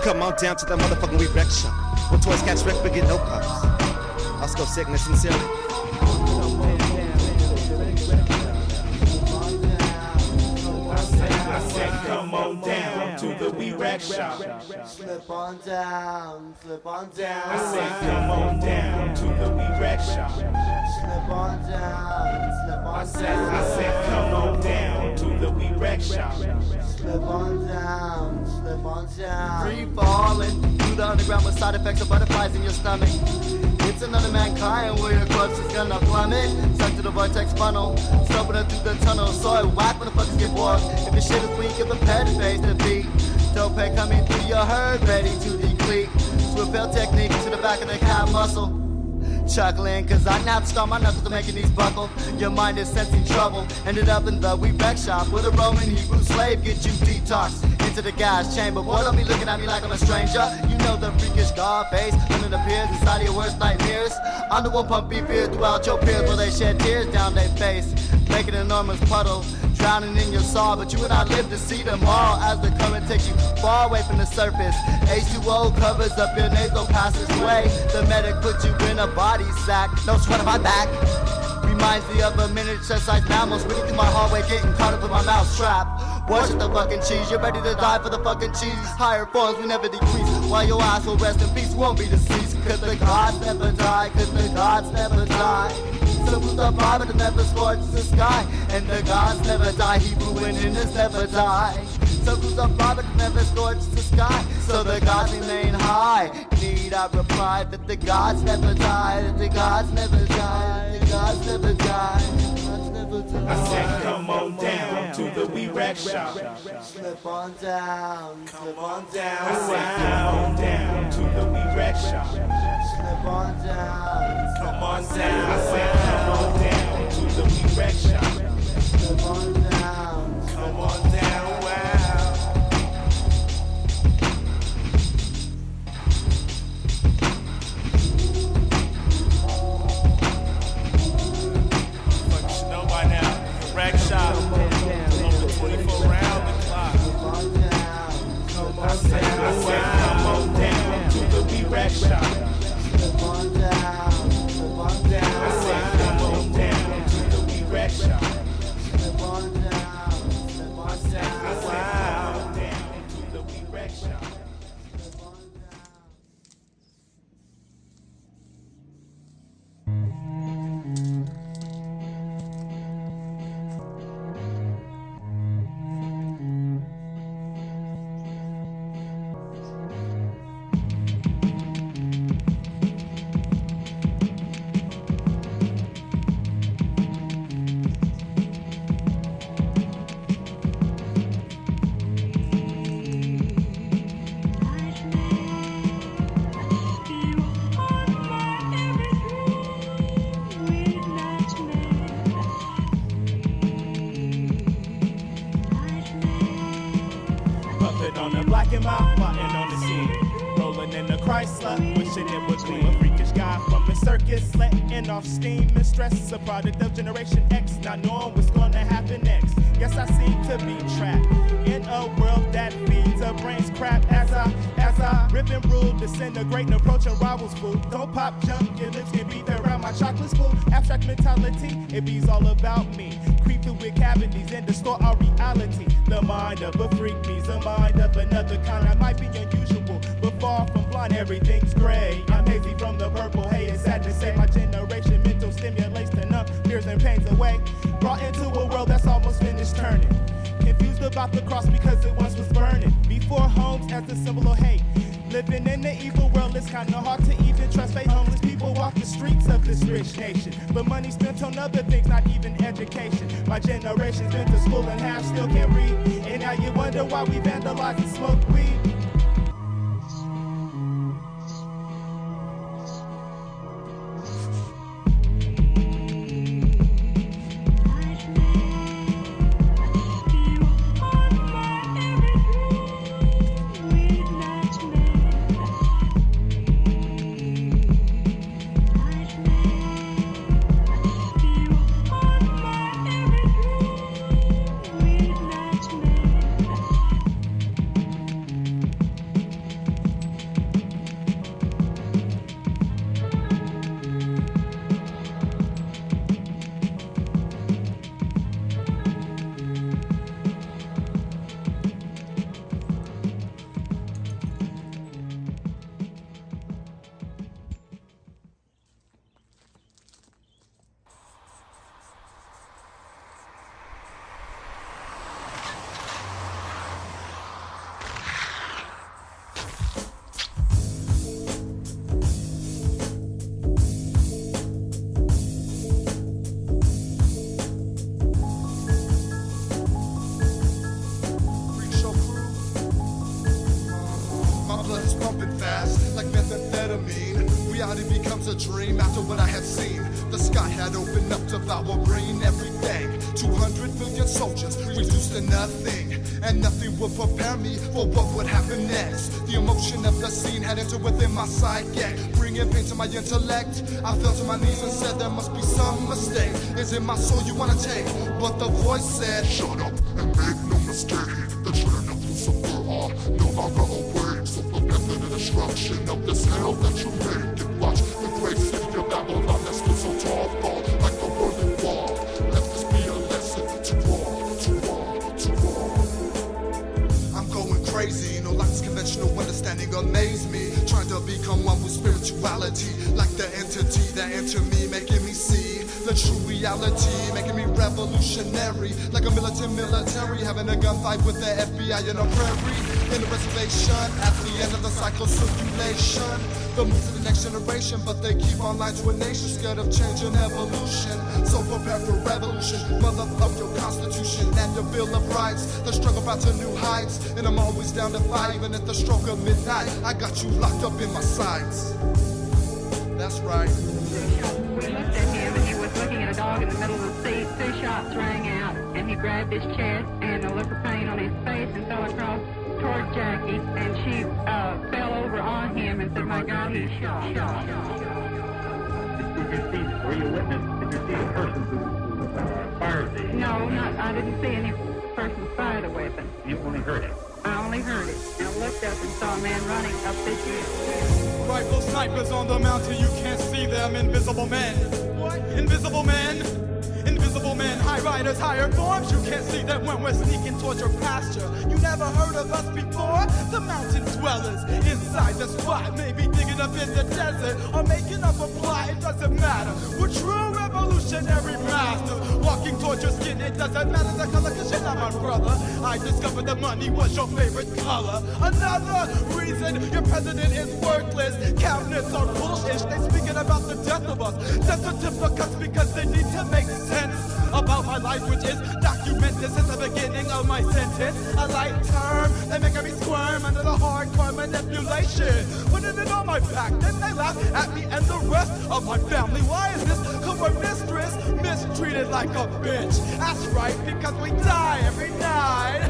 S21: come on down to the motherfucking Weed Wreck Shop. When toys catch wreck, we get no profits. Oscar sickness sincerely.
S4: I said, come on down to the Weed Wreck Shop.
S17: Slip on down, slip on down.
S4: I said, come on down to the Weed Wreck Shop.
S17: Slip on down, slip on down.
S4: I said, come on down to the Weed Wreck Shop.
S17: Slip Slip on down, slip on down. Free falling through the underground with side effects of butterflies in your stomach. It's another mankind where your corpse is gonna plummet. Stuck to the vortex funnel, stumbling it through the tunnel. So I whack when the fuckers get bored. If your shit is weak, get prepared to face defeat. Dope head coming through your herd, ready to deplete. Swift belt technique to the back of the calf muscle. Chuckling, cause I now start my knuckles to making these buckle. Your mind is sensing trouble. Ended up in the weed wreck shop with a Roman Hebrew slave. Get you detox into the gas chamber. Boy, don't be looking at me like I'm a stranger. You know the freakish God face when it appears inside of your worst nightmares. I'm the one pumping fear throughout your peers while they shed tears down their face, making an enormous puddle, drowning in your sorrow. But you and I live to see tomorrow as the current takes you far away from the surface. H2O covers up your nasal passageway. The medic puts you in a body sack. No sweat on my back. Reminds me of a miniature-sized mammal spinning through my hallway, getting caught up in my mouth trap. Worship the fucking cheese, you're ready to die for the fucking cheese. Higher forms we never decrease, while your eyes will rest in peace, won't be deceased. Cause the gods never die, cause the gods never die. So who's the fire that never scorches the sky? And the gods never die, Hebrew and Indians never die. So who's the fire that never scorches the sky? So the gods remain high. Need I reply that the gods never die, that the gods never die, the gods never die.
S4: I said, come on down to the weed wreck shop.
S17: Slip on down, slip on down.
S4: I said, come on down to the weed wreck shop.
S17: Slip on down,
S4: come on down. I said, come on down to the weed wreck shop.
S17: Slip on down,
S4: come on down, wow. Rack shop, over 24 round the clock. I said, come on down to the weed rack shop. I said, come on down to the weed rack shop. I said, come on down to the weed rack shop. Off steam and stress, a product of Generation X, not knowing what's gonna happen next. Yes, I seem to be trapped in a world that feeds our brains crap. As I rip and rule, disintegrate and approaching rivals food. Don't pop, jump, your lips get beat around my chocolate spoon. Abstract mentality, it be's all about me. Creep through with cavities and distort our reality. The mind of a freak me's the mind of another kind. I might be unusual, but far from blind, everything's gray. I'm hazy from the purple haze. It's sad to say my generation mental stimulates to numb fears and pains away. Brought into a world that's almost finished turning. Confused about the cross because it once was burning. Before homes as a symbol of hate. Living in the evil world, it's kinda hard to even trust fake. Homeless people walk the streets of this rich nation, but money spent on other things, not even education. My generation's been to school and half still can't read, and now you wonder why we vandalize and smoke weed.
S5: a mean. Reality becomes a dream after what I had seen. The sky had opened up to devour brain everything. 200 million soldiers reduced to nothing, and nothing would prepare me for what would happen next. The emotion of the scene had entered within my psyche, bringing pain to my intellect. I fell to my knees and said there must be some mistake. Is it my soul you wanna take? But the voice said, shut up and make no mistake. The children of Lucifer are no longer awake. So prepare for the destruction of this hell that you make. And watch the great city of Babylon that stood so tall fall like the Berlin Wall. Let this be a lesson to all. I'm going crazy, no like this conventional understanding amaze me. Trying to become one with spirituality, like the entity that entered me, making me see the true reality, making me revolutionary, like a militant military, having a gunfight with the FBI in a prairie, in the reservation, at the end of the cycle circulation. They'll move to the next generation, but they keep on lying to a nation, scared of change and evolution. So prepare for revolution, mother of your constitution and your Bill of Rights. The struggle brought to new heights, and I'm always down to fight, even at the stroke of midnight. I got you locked up in my sights. That's right.
S7: We looked at him and he was looking at a dog in the middle of the seat. 2 shots rang out and he grabbed his chest and a look of pain on his face and fell across toward Jackie, and she fell over on him and said, my God, he's shot.
S14: Did you see, were you witness, did you see a person who fired the...
S7: No, I didn't see any person fire the weapon.
S14: You only heard it?
S7: I only heard it and looked up and saw a man running up this hill.
S6: Rifle snipers on the mountain, you can't see them. Invisible men. What? Invisible men. Invisible men, high riders, higher forms. You can't see them when we're sneaking towards your pasture. You never heard of us before? The mountain dwellers inside the spot, maybe digging up in the desert or making up a plot. It doesn't matter. We're true revolutionary masters. Walking towards your skin, it doesn't matter the color, cause you're not my brother. I discovered the money was your favorite color. Another reason your president is worthless. Cabinets are bullshit. They speaking about the death of us. Death certificates because they need to make sense about my life, which is documented since the beginning of my sentence. A light term, they make me squirm under the hardcore manipulation. Putting it on my back, then they laugh at me and the rest of my family. Why is this? Cause we're mistress, mistreated like a bitch. That's right, because we die every night.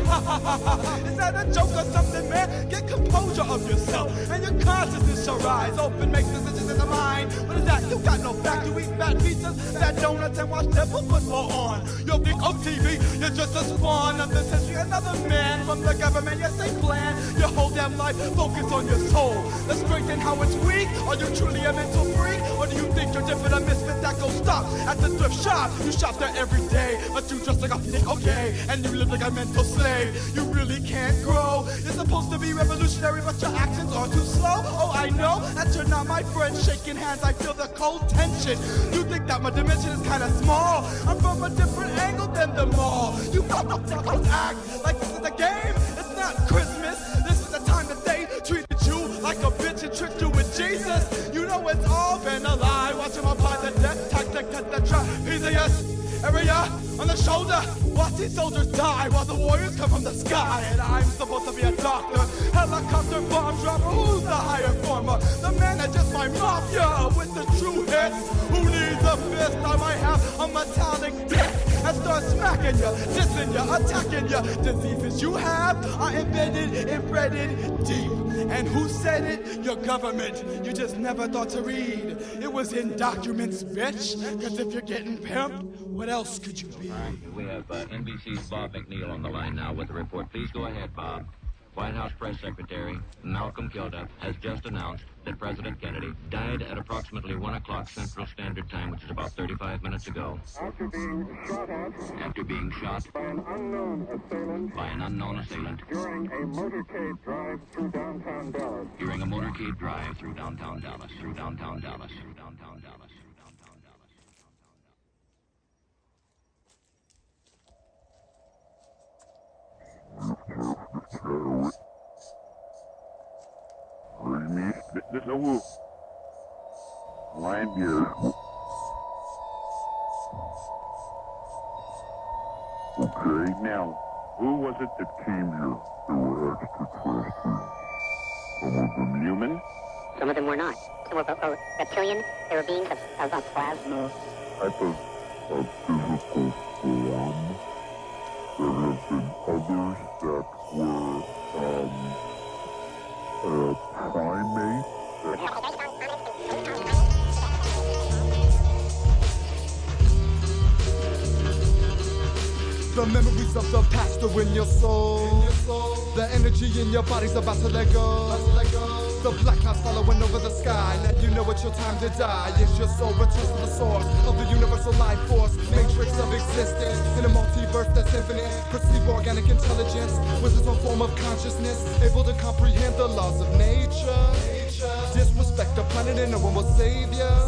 S6: Is that a joke or something, man? Get composure of yourself, and your consciousness shall rise. Open, make decisions in the mind. What is that? You got no back. You eat fat pizzas, fat donuts, and watch devil football on your big old TV. You're just a spawn of this history. Another man from the government. Yes, they plan your whole damn life. Focus on your soul. The strength and how it's weak. Are you truly a mental freak, or do you think you're different? A misfit that goes stop at the thrift shop. You shop there every day, but you just like a freak, okay? And you live like a mental slave. You really can't grow. You're supposed to be revolutionary, but your actions are too slow. Oh, I know that you're not my friend. Shaking hands, I feel the cold tension. You think that my dimension is kind of small. I'm from a different angle than them all. You motherfuckers act like this is a game. It's not Christmas. This is the time that they treated you like a bitch and tricked you with Jesus. You know it's all been a lie. Watch him apply the death tactic to the trapezius area on the shoulder. Watch these soldiers die while the warriors come from the sky. And I'm supposed to be a doctor, helicopter bomb dropper. Who's the higher former? The man that just my mafia with the true hits. Who needs a fist? I might have a metallic dick and start smacking you, dissing you, attacking you. Diseases you have are embedded, embedded deep. And who said it? Your government. You just never thought to read. It was in documents, bitch. Cause if you're getting pimped, what else could you be?
S22: We have NBC's Bob McNeil on the line now with the report. Please go ahead, Bob. White House Press Secretary Malcolm Kilduff has just announced that President Kennedy died at approximately 1 o'clock Central Standard Time, which is about 35 minutes ago.
S16: After being shot at.
S22: After being shot
S16: by an unknown assailant.
S22: By an unknown assailant.
S16: During a motorcade drive through downtown Dallas.
S22: During a motorcade drive through downtown Dallas. Through downtown Dallas. Through downtown Dallas.
S16: There's no wolf. Lion deer. Okay, now, who was it that came here? There were extraterrestrials. Some of them human?
S15: Some of of them were not. Some were reptilian. They were beings of plasma.
S16: Type of physical form. There have been others that were primates.
S5: The memories of the past are in your soul. The energy in your body's about to let go. The black clouds following over the sky. Now you know it's your time to die. It's your soul returns to the source of the universal life force, matrix of existence in a multiverse that's infinite. Perceive organic intelligence with its own form of consciousness, able to comprehend the laws of nature. Disrespect the planet and no one will save ya.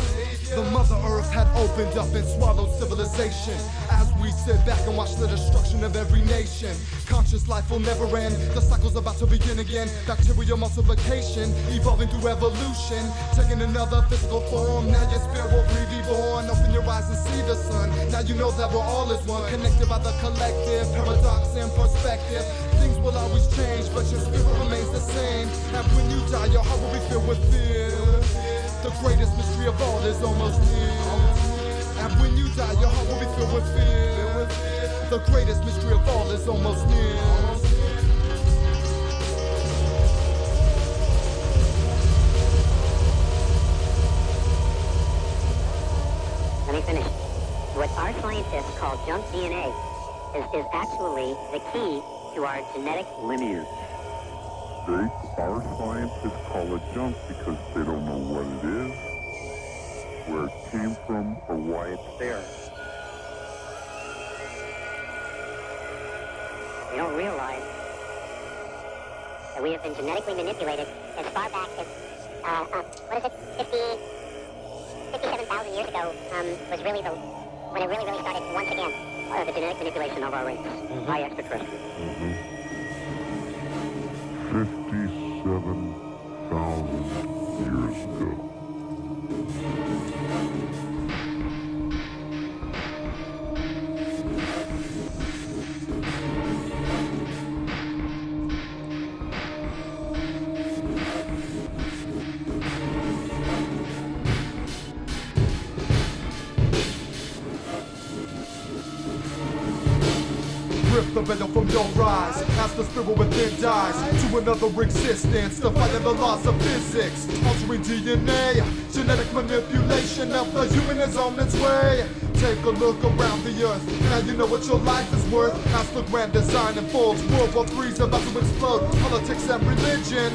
S5: The Mother Earth had opened up and swallowed civilization. As we sit back and watch the destruction of every nation, conscious life will never end. The cycle's about to begin again. Bacterial multiplication, evolving through evolution, taking another physical form. Now your spirit will be reborn. Open your eyes and see the sun. Now you know that we're all as one, connected by the collective, paradox and perspective. Things will always change, but your spirit remains the same. And when you die, your heart will be filled with fear. The greatest mystery of all is almost near. And when you die, your heart will be filled with fear. The greatest mystery of all is almost near.
S15: Let me finish. What our scientists call junk DNA is actually the key to our genetic lineage.
S16: Our scientists call it junk because they don't know what it is, where it came from, or why it's there.
S15: They don't realize that we have been genetically manipulated as far back as, 57,000 years ago, was really when it really started once again, the genetic manipulation of our race by extraterrestrials.
S16: 57,000 years ago.
S5: Rip the veil from your eyes as the spirit within dies to another existence, defying the laws of physics, altering DNA, genetic manipulation of the human is on its way. Take a look around the earth, now you know what your life is worth. As the grand design unfolds, World War III's about to explode. Politics and religion,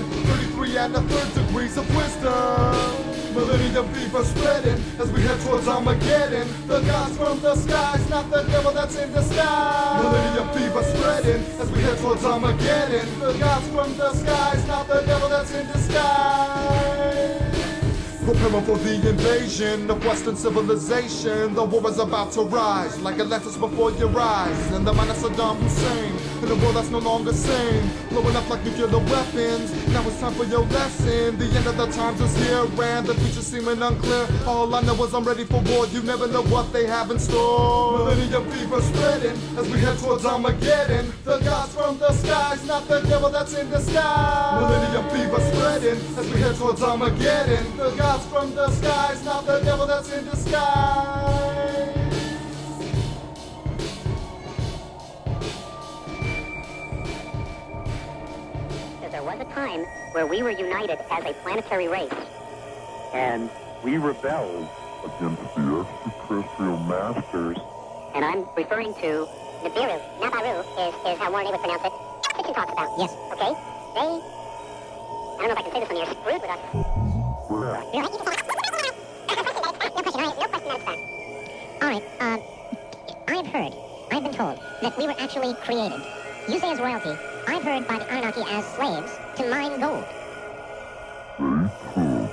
S5: 33 and a third degrees of wisdom. Millennium fever spreading as we head towards Armageddon. The gods from the skies, not the devil that's in the sky. Millennium fever spreading as we head towards Armageddon. The gods from the skies, not the devil that's in the sky. Preparing for the invasion of Western civilization. The war is about to rise like Atlantis before your eyes. And the mind of Saddam Hussein in a world that's no longer sane, blowing up like nuclear weapons. Now it's time for your lesson. The end of the times is here and the future seeming unclear. All I know is I'm ready for war. You never know what they have in store. Millennium fever spreading as we head towards Armageddon. The gods from the skies, not the devil that's in the sky. Millennium fever spreading as we head towards Armageddon. The gods from the skies, not the devil that's in the sky.
S15: There was a time where we were united as a planetary race.
S12: And we rebelled
S16: against the extraterrestrial masters.
S15: And I'm referring to Nibiru. Nabaru is how Warren would pronounce it. Fiction talks about. Yes. Okay? They, I don't know if I can say this on the air, screwed with us.
S3: Alright, I've been told that we were actually created. You say as royalty, I've heard by the Anunnaki as slaves to mine gold.
S16: Very cool.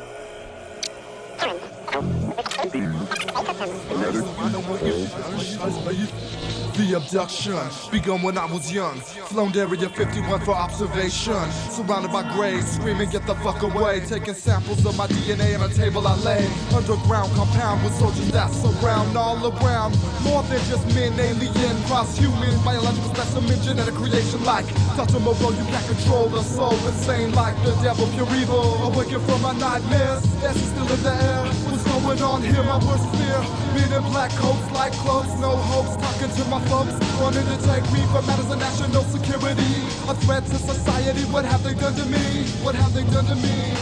S6: The abduction begun when I was young. Flown to Area 51 for observation. Surrounded by graves, screaming, get the fuck away. Taking samples of my DNA on a table I lay. Underground compound with soldiers that surround all around. More than just men, alien, cross-human, biological specimen, genetic creation like Dr. Moreau, you can't control the soul. Insane like the devil, pure evil. Awaken from my nightmares, that's still in the air. What's going on here, my worst fear? Men in black coats like cloaks, no hopes. Talking to my folks, wanting to take me for matters of national security. A threat to society, what have they done to me? What have they done to me?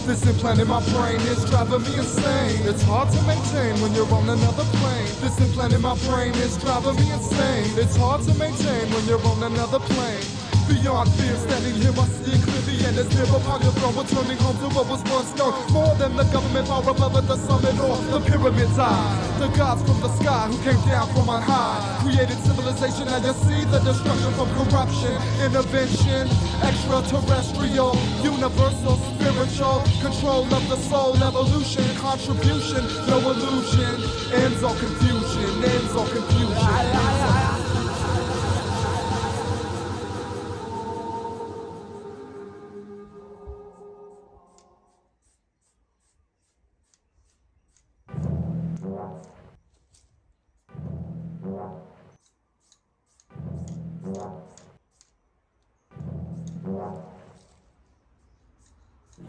S6: This implant in my brain is driving me insane. It's hard to maintain when you're on another plane. This implant in my brain is driving me insane. It's hard to maintain when you're on another plane. Beyond fear, standing here must see clear the end is near upon your throne. Returning home to what was once known. More than the government power above it, the summit or the pyramids eye. The gods from the sky who came down from on high created civilization, and you see the destruction from corruption, intervention, extraterrestrial, universal, spiritual, control of the soul, evolution, contribution, no illusion, ends all confusion, ends all confusion.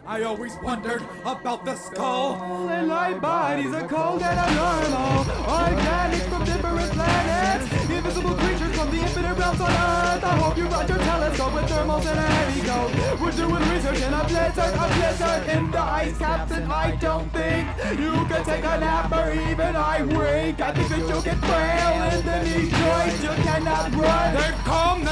S6: I always wondered about the skull. And light bodies are cold and abnormal. Organic from different planets. Invisible creatures from the infinite realms on Earth. I hope you brought your telescope with thermals and a heavy coat. We're doing research in a blizzard in the ice caps, and I don't think you can take a nap or even I wink. I think that you'll get frail in the knee joint. You cannot run. They've come.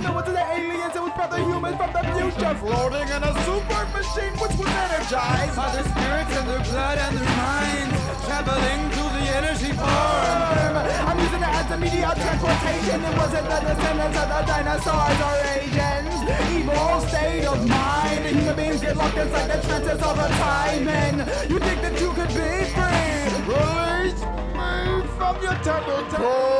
S6: No one's the aliens, it was brother humans from the future, floating in a super machine which was energized by their spirits and their blood and their minds, traveling through the energy form. I'm using it as a media transportation. It wasn't the descendants of the dinosaurs or agents. Evil state of mind. Human beings get locked inside the trenches all the time, and you think that you could be free. Release me from your territory.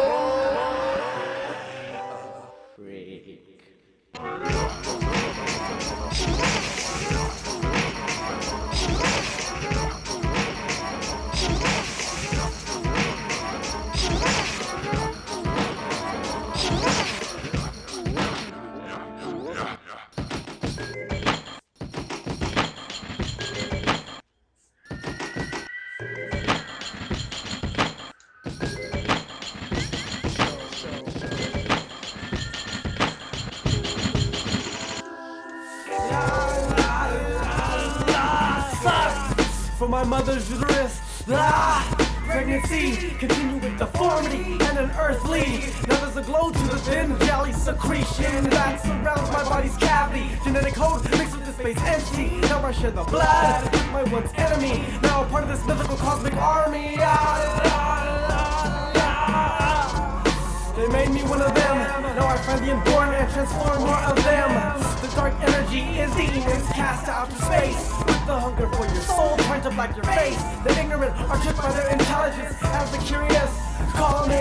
S8: From my mother's uterus, pregnancy, continue with deformity and an earthly. Now there's a glow to the thin jelly secretion that surrounds my body's cavity. Genetic code mixed with the space empty. Now I share the blood with my once enemy. Now a part of this mythical cosmic army. They made me one of them. Now I find the inborn and transform more of them. The dark energy is demons cast out to space. With the hunger for your soul trying to black your face. The ignorant are tricked by their intelligence. As the curious call me.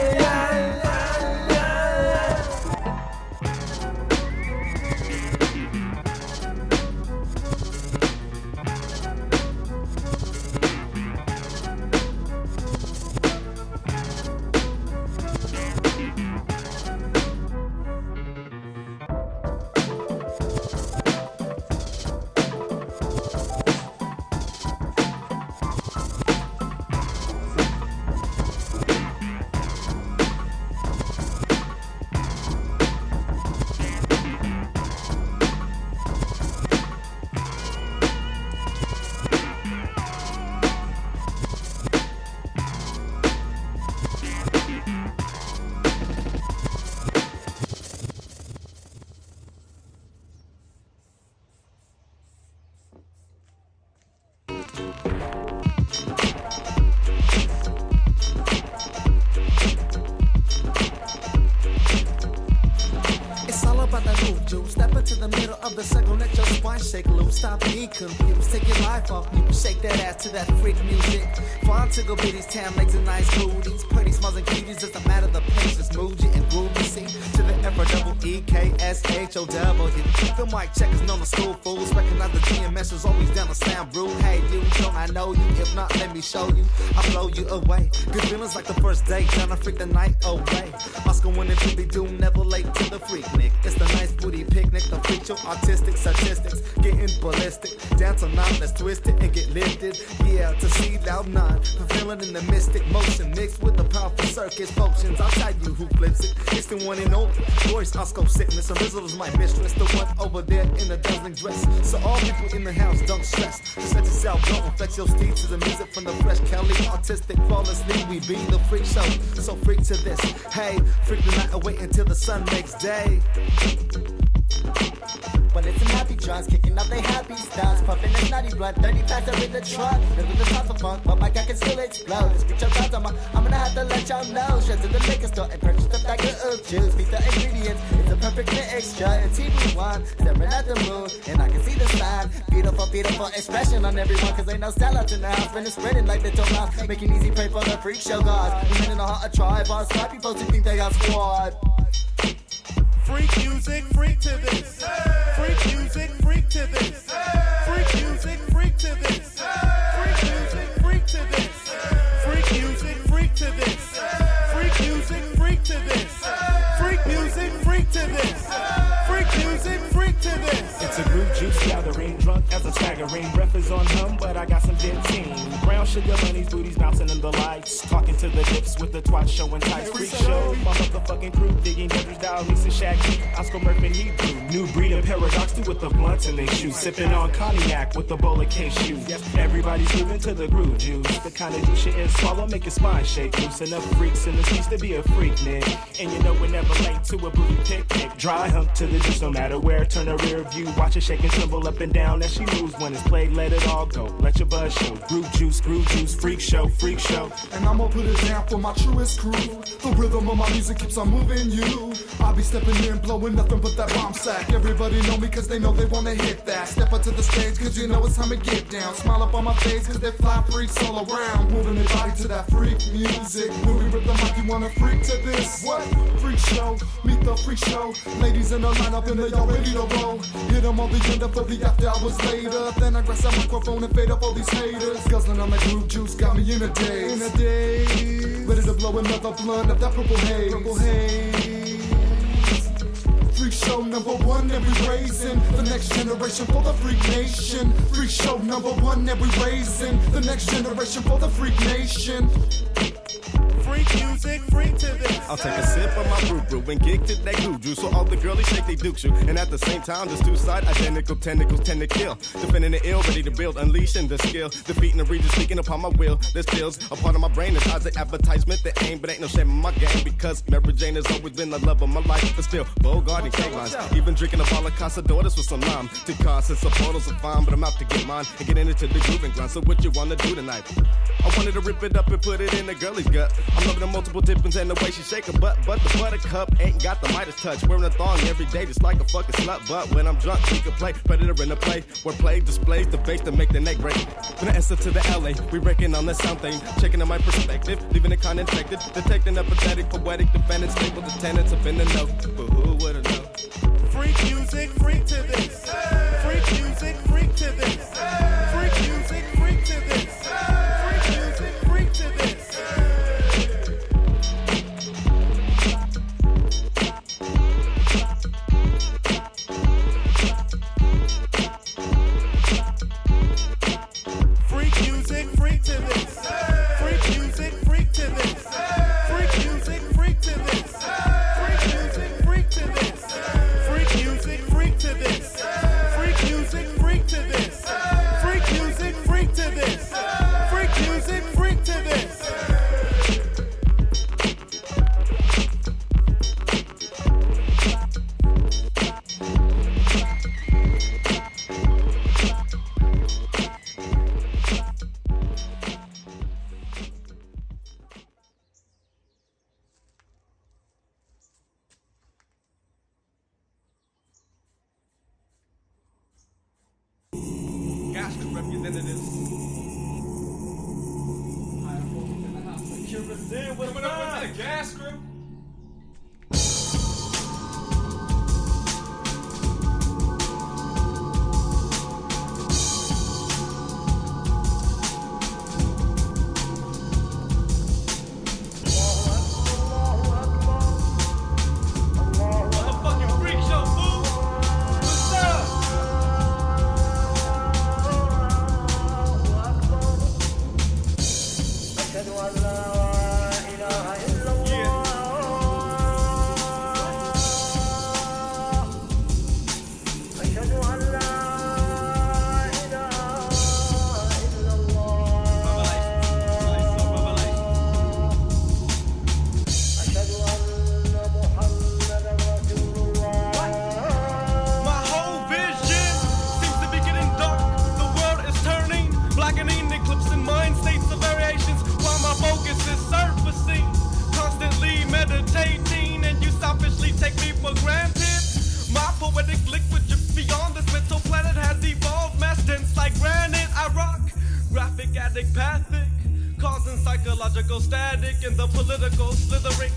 S9: that groove juice. Step into the middle of the circle, let your spine shake loose. Stop being confused, take your life off you. Shake that ass to that freak music. Fun tickle bitties, tan legs and nice booties. Pretty smiles and cuties, doesn't matter the pace. Just move you and groove you, see. To the F-double-E-K-S-H-O-double. The mic checkers known the school fools. Recognize the DMS is always down to sound rude. Hey you, don't I know you? If not, let me show you. I'll blow you away. Good feelings like the first date, trying to freak the night away. Oscar winning Billy do never late to the freak Nick. It's the nice booty picnic, the freak show, artistic statistics, getting ballistic. Dance or not, let's twist it and get lifted. Yeah, to see loud nine, fulfilling in the mystic motion mixed with the powerful circus potions. I'll tell you who flips it. It's the one and only voice Oscar sickness. Original's my mistress, the one over there in the dazzling dress. So all people in the house don't stress. Just let yourself go and flex your steed to the music from the fresh Cali. Artistic, flawlessly, we be the freak show. So freak to this. Hey, freak the night away until the sun makes day.
S17: But it's some happy drums, kicking up they happy styles. Puffing this nutty blunt, 30 packs are in the truck. Living the top of funk, but my guy can still explode. Just get your thoughts on I'm gonna have to let y'all know. Straight to the liquor store and purchase the pack of juice. Beat the ingredients, it's a perfect mixture. And TV1, staring at the moon, and I can see the sign. Beautiful, beautiful expression on everyone, cause ain't no sellouts in the house. Been spreading like the mouth, making easy pray for the freak show gods. Even in the heart of tribe, all smart people who think they got squad.
S4: Freak music, freak to this. Freak music, freak to this. Freak music, freak to this. Freak music, freak to this. Freak music, freak to this. Freak music, freak to this. Freak music, freak to this. Freak music, freak to this. It's a group juice gathering, drunk as a staggering. Breath is on hum, but I got some dead team. Brown sugar bunnies, booties bouncing in the lights. Talking to the hips with the twat showing tights. Freak show, my motherfucking crew digging Deborah's down, Lisa Shaggy, Oscar Murphy, Hebrew. New breed of paradox, do with the blunts in they shoes. Sipping on cognac with a bowl of cashew. Everybody's moving to the groove juice. The kind of juice shit is swallow, make your spine shake. Loose enough freaks in the streets to be a freak, Nick. And you know we're never late to a booty picnic. Dry hump to the juice, no matter where. Turn a rear view, watch her shake and tremble up and down as she moves. When it's played, let it all go. Let your buzz show. Groove juice, freak show, freak show.
S5: And I'ma put it down for my truest crew. The rhythm of my music keeps on moving you. I'll be stepping in, blowing nothing but that bomb sack. Everybody know me cause they know they wanna hit that. Step up to the stage cause you know it's time to get down. Smile up on my face cause they fly freaks all around. Moving their body to that freak music. Moving with the mic, you wanna freak to this? What? Freak show, meet the freak show. Ladies in the lineup and they all ready to roll. Hit them on the end up for the after hours later. Then I grab some microphone and fade up all these haters. Guzzling on that groove juice got me in a daze. Ready to blow another blunt of that purple haze. Freak show #1 and we raising the next generation for the freak nation. Freak show #1 and we raising the next generation for the freak nation. Freak music, freak to this.
S18: I'll take a sip of my brew and kick to that groove juice so all the girlies shake they duke shoe. And at the same time, just two side identical tentacles tend to kill. Defending the ill, ready to build, unleashing the skill. Defeating the region, speaking upon my will. There's stills a part of my brain that ties the advertisement, the aim, but ain't no shame in my game because Mary Jane has always been the love of my life. But still, Bogart and K-lines, even drinking a bottle of Casadores with some lime. To concerts, supporters are fine, but I'm out to get mine and get into the groove and grind. So what you wanna do tonight? I wanted to rip it up and put it in the girlie's gut. I'm loving the multiple dippings and the way she shake her butt. But the buttercup ain't got the Midas touch. Wearing a thong every day just like a fucking slut. But when I'm drunk, she can play Predator in the play. Where play displays the bass to make the neck break. From the S to the LA, we wrecking on the sound thing. Checking on my perspective, leaving it kind infected. Detecting a pathetic, poetic defendants. Stable the tenants up in the know. But who would've known?
S4: Freak music, freak to this. Freak music, freak to this. Freak music, freak to this. Freak music, freak to this. Freak music, freak to this. Freak music, freak to this. Freak music, freak to this. Freak music, freak to this. Freak music, freak to this.
S2: representatives. Coming up with the gas crew. Causing psychological static in the political slithering.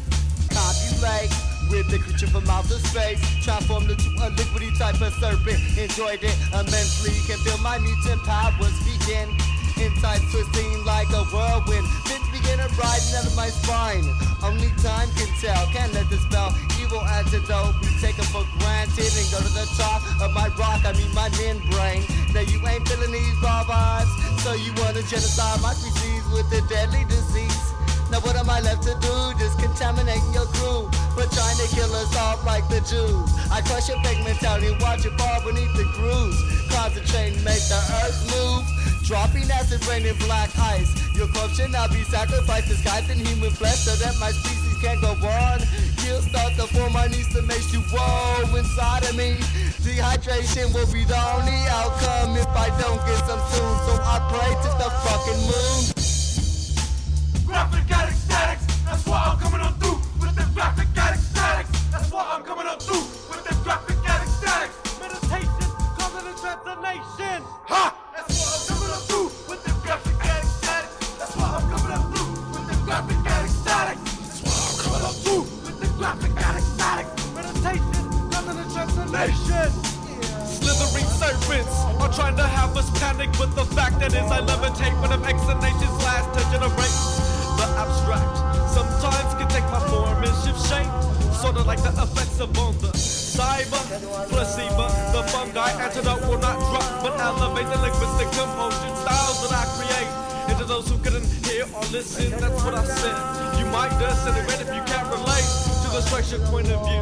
S17: Copulate with the creature from outer space, transformed into a liquidy type of serpent. Enjoyed it immensely, can feel my mutant powers begin. Inside twisting like a whirlwind, fins begin to rise out of my spine. Only time can tell, can't let this spell evil antidote be taken for granted and go to the top of my rock, I mean my membrane. Now you ain't feeling these raw vibes, so you wanna genocide my species with a deadly disease. Now what am I left to do? Just contaminating your crew, but trying to kill us off like the Jews. I crush your fake mentality and watch it fall beneath the grooves. Concentrate and make the earth move. Dropping acid rain in black ice. Your corpse should not be sacrificed, disguised in human flesh, so that my species can't go on. You'll start to form my needs to make you whoa inside of me. Dehydration will be the only outcome if I don't get some soon. So I pray to the fucking moon.
S1: Graphic addict statics, that's what I'm coming on through with the graphic addict statics. That's what I'm coming on through with the graphic addict statics.
S2: Meditation, causing a transformation.
S1: Ha! That's what I'm coming on through with the graphic addict statics. That's what I'm coming on through with the graphic addict statics. That's what I'm coming on through with the graphic addict statics.
S2: Meditation, causing a transformation. Slithering serpents are trying to have us panic, but the fact that is I levitate when I'm exhalations last to generate. The abstract sometimes can take my form and shift shape, sort of like the effects of on the cyber placebo. The fungi antidote will not drop, but elevate the linguistic composition styles that I create. And to those who couldn't hear or listen, that's what I said. You might disintegrate if you can't relate to the structured point of view.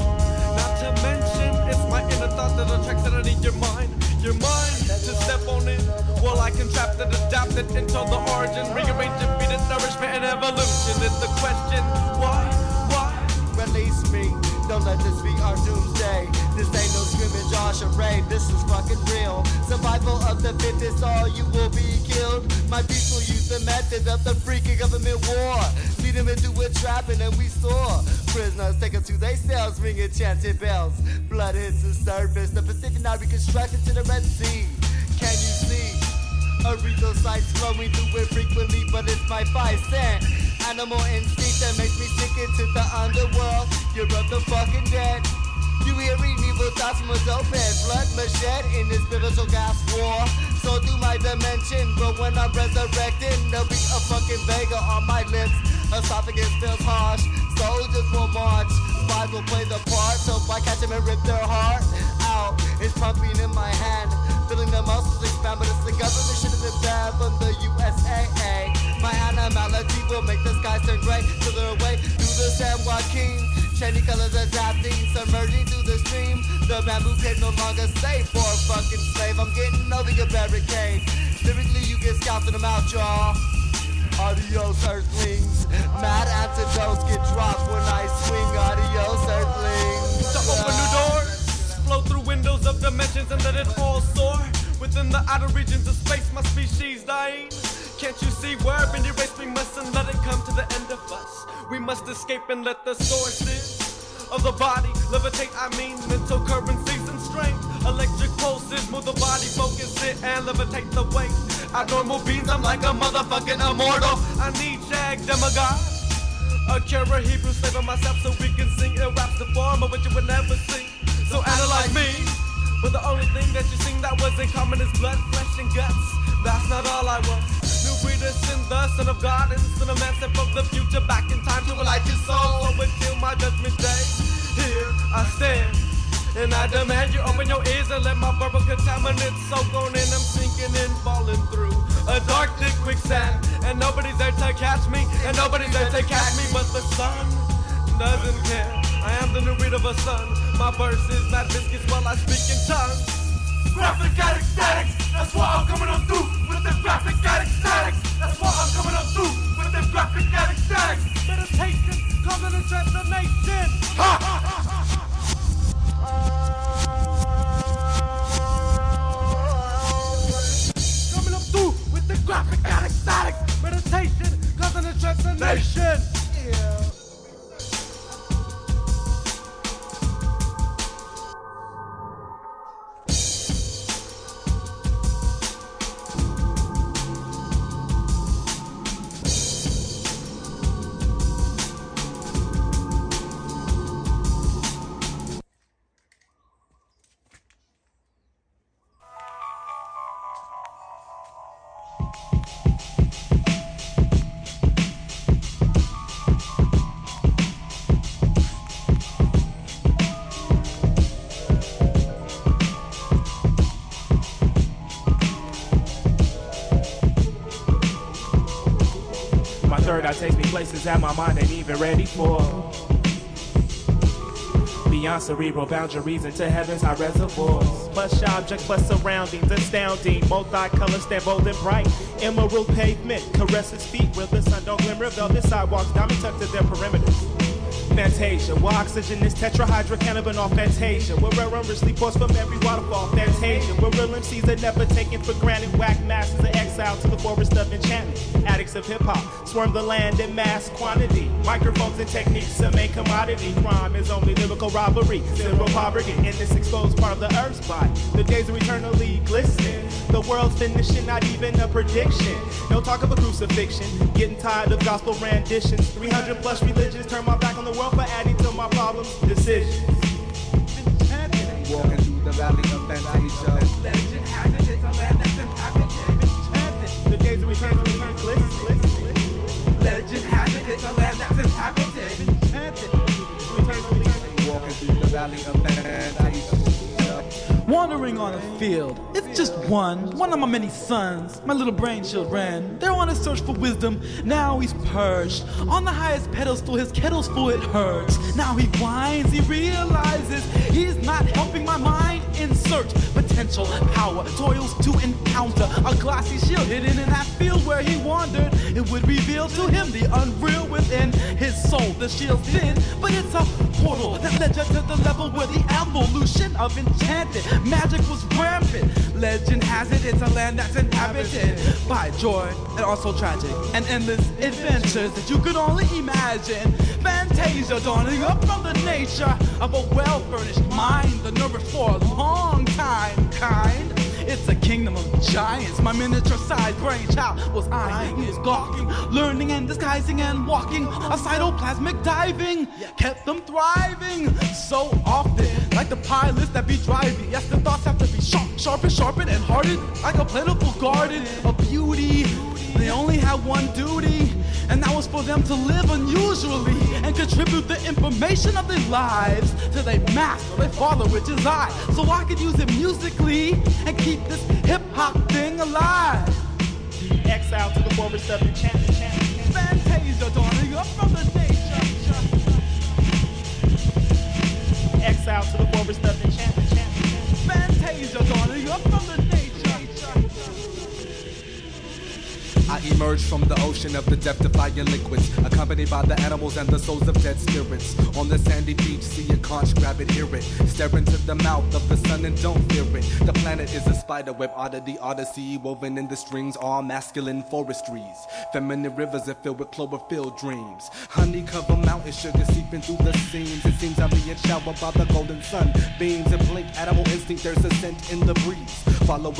S2: Not to mention, it's my inner thought that attracts it in your mind. Your mind to step on it. Well, I can trap it, adapt it into the origin, rearrange it, feed it nourishment and evolution. It's the question, why?
S17: Release me, don't let this be our doomsday. This ain't no scrimmage or charade, this is fucking real. Survival of the fittest, or you will be killed. My people use the method of the freaking government war. Lead them into a trap and then we soar. Prisoners taken to their cells, ringing chanted bells. Blood hits the surface, the Pacific now reconstructed to the Red Sea. Can you see? Erythrocytes flowing through it frequently, but it's my 5 cent. Animal instinct that makes me stick into the underworld. You're of the fucking dead. You hearing evil thoughts from a dope head. Blood must shed in this spiritual gas war. So through my dimension, but when I'm resurrected, there'll be a fucking Vega on my lips. Esophagus feels harsh. Soldiers will march. Spies will play the part. So if I catch them and rip their heart out, it's pumping in my hand. Feeling the muscles expand, but it's the government should have been banned from the USAA. My animality will make the skies turn gray, till they're away through the San Joaquin. Shiny colors adapting, submerging through the stream. The bamboo cave no longer safe for a fucking slave. I'm getting over your barricade. Lyrically, you get scalped in the mouth, y'all. Adios, earthlings. Mad antidotes get dropped when I swing. Adios, earthlings.
S2: To open new doors, flow through windows of dimensions and let it all soar. Within the outer regions of space, my species dying. Can't you see where been erased? We mustn't let it come to the end of us. We must escape and let the sources of the body levitate. I mean mental currencies and strength. Electric pulses move the body, focus it and levitate the weight. Abnormal beings, I'm like a motherfucking immortal. I need jag demigod, a Kara Hebrew slave of myself, so we can sing in raps the form of what you would never see. So analyze me, but the only thing that you sing that was in common is blood, flesh, and guts. That's not all I was. New breeder, sin, the son of God, and son of man sent from the future back in time to alight his soul. So until my judgment day, here I stand, and I demand you open your ears and let my verbal contaminants soak on in. I'm sinking and falling through a dark, thick quicksand, and nobody's there to catch me, and nobody's there to catch me, but the sun doesn't care. I am the new breed of a son. My verse is mad biscuits while I speak in tongues. Graphic addict statics, that's why I'm coming on through with the graphic addict statics. That's why I'm coming on through with the graphic addict statics. Meditation, causing a transformation. Coming up through with the graphic addict statics. Meditation, causing a transformation. Yeah.
S4: Third eye takes me places that my mind ain't even ready for. Beyond cerebral boundaries into heaven's high reservoirs. Plush objects, plus surroundings, astounding. Multi-color, stand bold and bright. Emerald pavement, caresses feet where the sun don't glimmer. Velvet sidewalks, diamond tucked to their perimeters. Fantasia, where oxygen is tetrahydrocannabinol. Fantasia, where rare richly pours from every waterfall. Fantasia, where real MCs are never taken for granted. Whack masses are exiled to the forest of enchantment. Addicts of hip-hop swarm the land in mass quantity. Microphones and techniques, a main commodity. Crime is only lyrical robbery. Zero poverty in this exposed part of the earth's body. The days are eternally glisten. The world's finishing, not even a prediction. No talk of a crucifixion. Getting tired of gospel renditions. 300 plus religions turn my back on the world for adding to my problems. Decisions.
S21: Walking through the valley of Fantasia.
S4: Legend has it, it's a land that's inhabited. The days of eternity glisten. Legend has it, it's a land that's inhabited.
S21: Walking through the valley of Fantasia.
S10: Wandering on a field, it's just one of my many sons, my little brain children. They're on a search for wisdom, now he's perched on the highest pedestal, his kettle's full, it hurts. Now he whines, he realizes he's not helping my mind insert potential power, toils to encounter a glassy shield hidden in that field where he wandered. It would reveal to him the unreal within his soul. The shield's thin, but it's a portal that led you to the level where the evolution of enchanted magic was rampant. Legend has it, it's a land that's inhabited by joy and also tragic and endless adventures that you could only imagine. Fantasia dawning up from the nature of a well-furnished mind, the nourished for a long time kind. It's a kingdom of giants. My miniature-sized brainchild was I. He was gawking, learning and disguising and walking. A cytoplasmic diving kept them thriving so often. Like the pilots that be driving. Yes, the thoughts have to be sharpened and hardened. Like a plentiful garden of beauty. They only had one duty, and that was for them to live unusually and contribute the information of their lives to their master, their father, which is I. So I could use it musically and keep this hip-hop thing alive.
S4: Exile to the forest of enchantment.
S10: Fantasia dawning up from the nature.
S4: Exile to the forest of enchantment.
S10: Fantasia dawning up from the nature.
S21: I emerge from the ocean of the death-defying liquids, accompanied by the animals and the souls of dead spirits. On the sandy beach, see a conch, grab it, hear it. Stare into the mouth of the sun and don't fear it. The planet is a spiderweb oddity, odyssey, woven in the strings, all masculine forestries. Feminine rivers are filled with clover-filled dreams. Honey-covered mountains, sugar seeping through the seams. It seems I'm being showered by the golden sun. Beams and blink, animal instinct, there's a scent in the breeze.
S20: Follow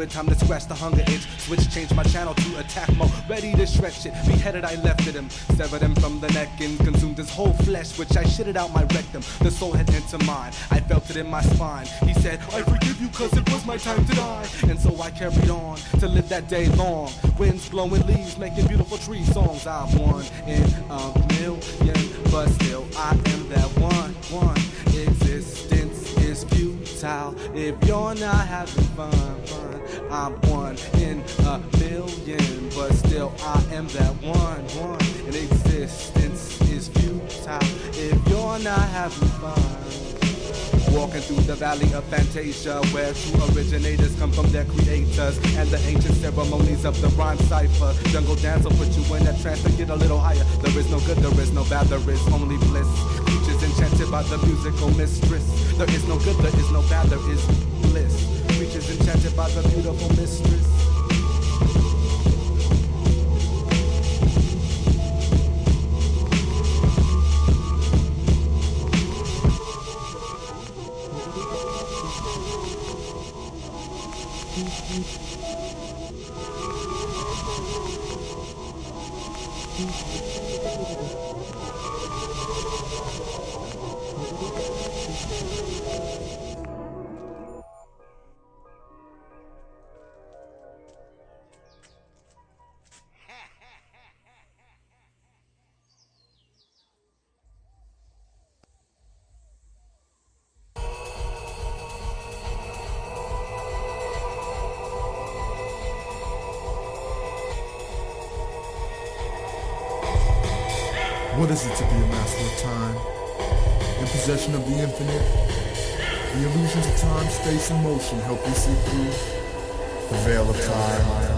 S20: it, time to scratch the hunger itch. Switch, change my channel to attack mode. Ready to stretch it. Beheaded, I left it him. Severed him from the neck and consumed his whole flesh, which I shitted out my rectum. The soul had entered mine. I felt it in my spine. He said, I forgive you cause it was my time to die. And so I carried on to live that day long. Winds blowing leaves, making beautiful tree songs. I'm one in a million, but still I am that one. Existence is futile if you're not having fun. I'm one in a million, but still I am that one. And existence is futile if you're not having fun. Walking through the valley of Fantasia, where true originators come from their creators, and the ancient ceremonies of the rhyme cipher. Jungle dance will put you in a trance to get a little higher. There is no good, there is no bad, there is only bliss. Creatures enchanted by the musical mistress. There is no good, there is no bad, there is bliss. Creatures enchanted by the beautiful mistress.
S5: What is it to be a master of time? In possession of the infinite? The illusions of time, space, and motion help you see through the veil of time.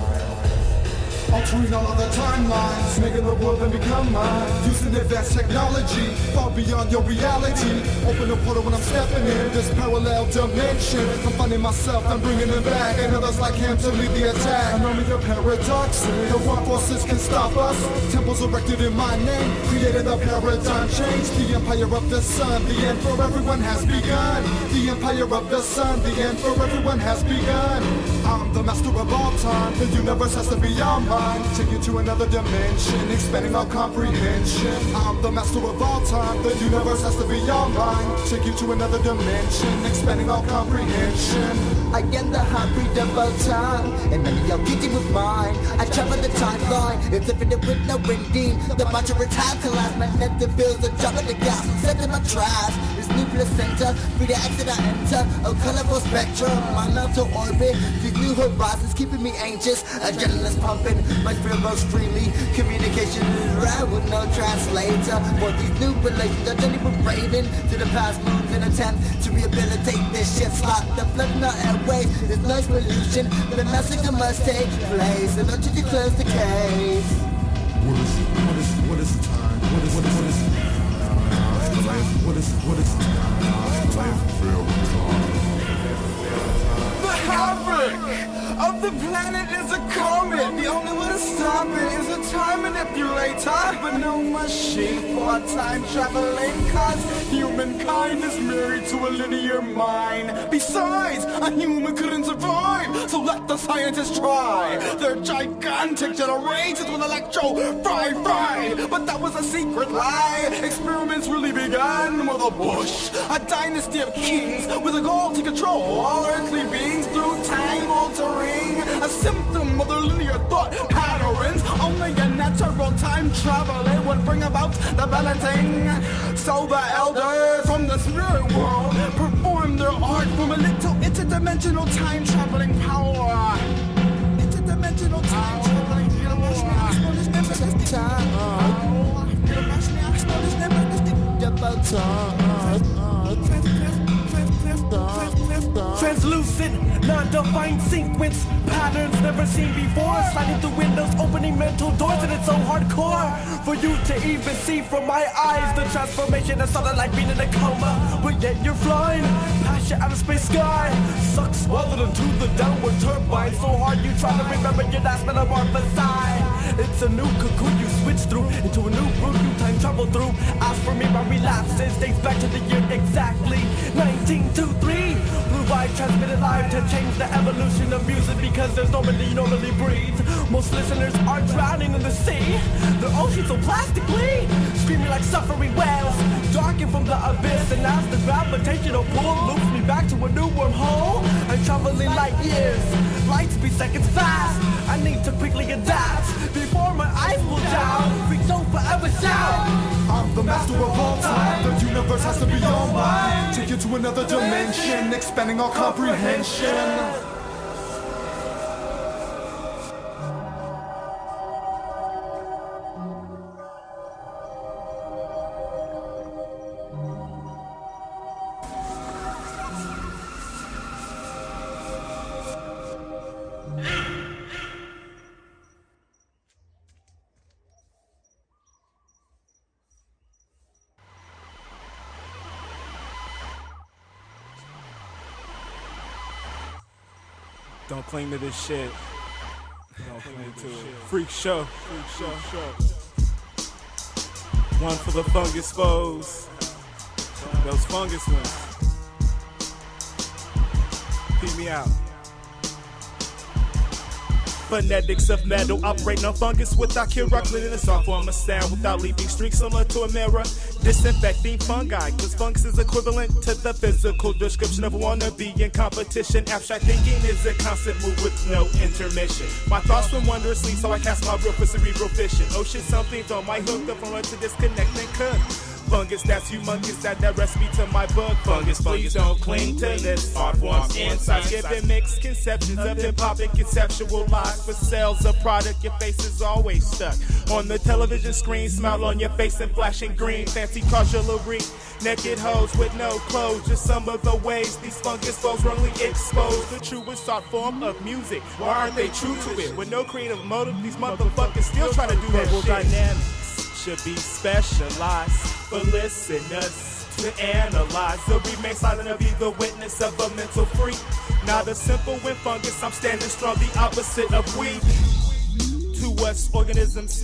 S6: Altering all other timelines, making the world then become mine. Using advanced technology, far beyond your reality. Open a portal when I'm stepping in this parallel dimension. I'm finding myself, I'm bringing them back, and others like him to lead the attack. An army of paradoxes, no one forces can stop us. Temples erected in my name, created a paradigm change. The empire of the sun, the end for everyone has begun. The empire of the sun, the end for everyone has begun. I'm the master of all time, the universe has to be our mind. Take you to another dimension, expanding our comprehension. I'm the master of all time, the universe has to be our mind. Take you to another dimension, expanding our comprehension.
S17: I am the hybrid of all time, and none of y'all getting with mine. I travel the timeline, it's infinite with no ending. The mantra of time collapse, my net that fills the drop of the gas. Set in my tribes, this nuclear center, free to exit, I enter. A colorful spectrum, my love to orbit. These new horizons keeping me anxious, adrenaline's pumping, my spirit goes freely. Communication is right with no translator. For these new relations, I'm journey with Raven to the past moves in attempt to rehabilitate this shit slot. The flood in our airways, there's no pollution. The massacre must take place, and don't you close the case.
S5: What is time? What is
S6: The havoc of the planet is a comet. The only way to stop it is a time manipulator. But no machine for time traveling, cause humankind is married to a linear mind. Besides, a human couldn't survive, so let the scientists try. Their gigantic generations with electro fry. But that was a secret lie. Experiments really began with a bush, a dynasty of kings with a goal to control all earthly beings through time altering. A symptom of the linear thought patterns. Only a natural time traveling would bring about the balancing. So the elders from the spirit world perform their art from a little interdimensional time traveling power. Interdimensional time traveling
S8: Translucent, non-defined sequence, patterns never seen before. Sliding through windows, opening mental doors, and it's so hardcore for you to even see from my eyes the transformation that started like being in a coma. But yet you're flying past your outer space sky, sucks swallowed into the downward turbine. So hard you try to remember your last metamorphosis. It's a new cocoon you switch through into a new route you time travel through. As for me, my relapses dates back to the year exactly 1923. Blue light transmitted live to change the evolution of music because there's nobody normally breathes. Most listeners are drowning in the sea. Their oceans so plastically screaming like suffering whales, darkened from the abyss. And as the gravitational pull loops me back to a new wormhole, I'm traveling light years, light speed seconds fast. I need to quickly adapt before my eyes will down. Freaks don't forever shout,
S5: I'm the master of all time. The universe has to be all mine. Take you to another dimension, expanding our comprehension.
S4: Don't cling to this shit. Don't cling to it. Freak show. One for the fungus foes. Those fungus ones. Peep me out. Phonetics of metal, operating on fungus without Kira, cleaning the soft form of sound without leaving streaks similar to a mirror. Disinfecting fungi, cause fungus is equivalent to the physical description of a wannabe in competition. Abstract thinking is a constant move with no intermission. My thoughts swim wondrously, so I cast my real for cerebral fishing. Oh shit, something's on my hook, up from to disconnect and cook. Fungus, that's humongous, that recipe to my book. Fungus, please don't cling to this. Art forms insights, giving mixed conceptions of hip-hop and conceptual lies. For sales of product, your face is always stuck on the television screen. Smile on your face and flashing green. Fancy car jewelry, naked hoes with no clothes. Just some of the ways these fungus foes wrongly expose the truest art form of music. Why aren't they true to it? With no creative motive, these motherfuckers still trying to do that shit. Dynamics should be specialized for listeners to analyze. The remain silent or be the witness of a mental freak. Not a simple when fungus, I'm standing strong, the opposite of weak. To us organisms,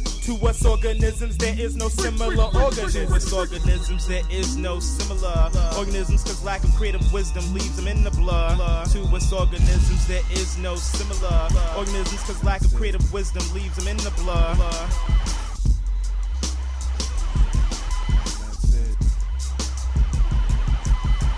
S4: there is no similar organisms. To us organisms, there is no similar organisms, cause lack of creative wisdom leaves them in the blur. To us organisms, there is no similar organisms, cause lack of creative wisdom leaves them in the blur.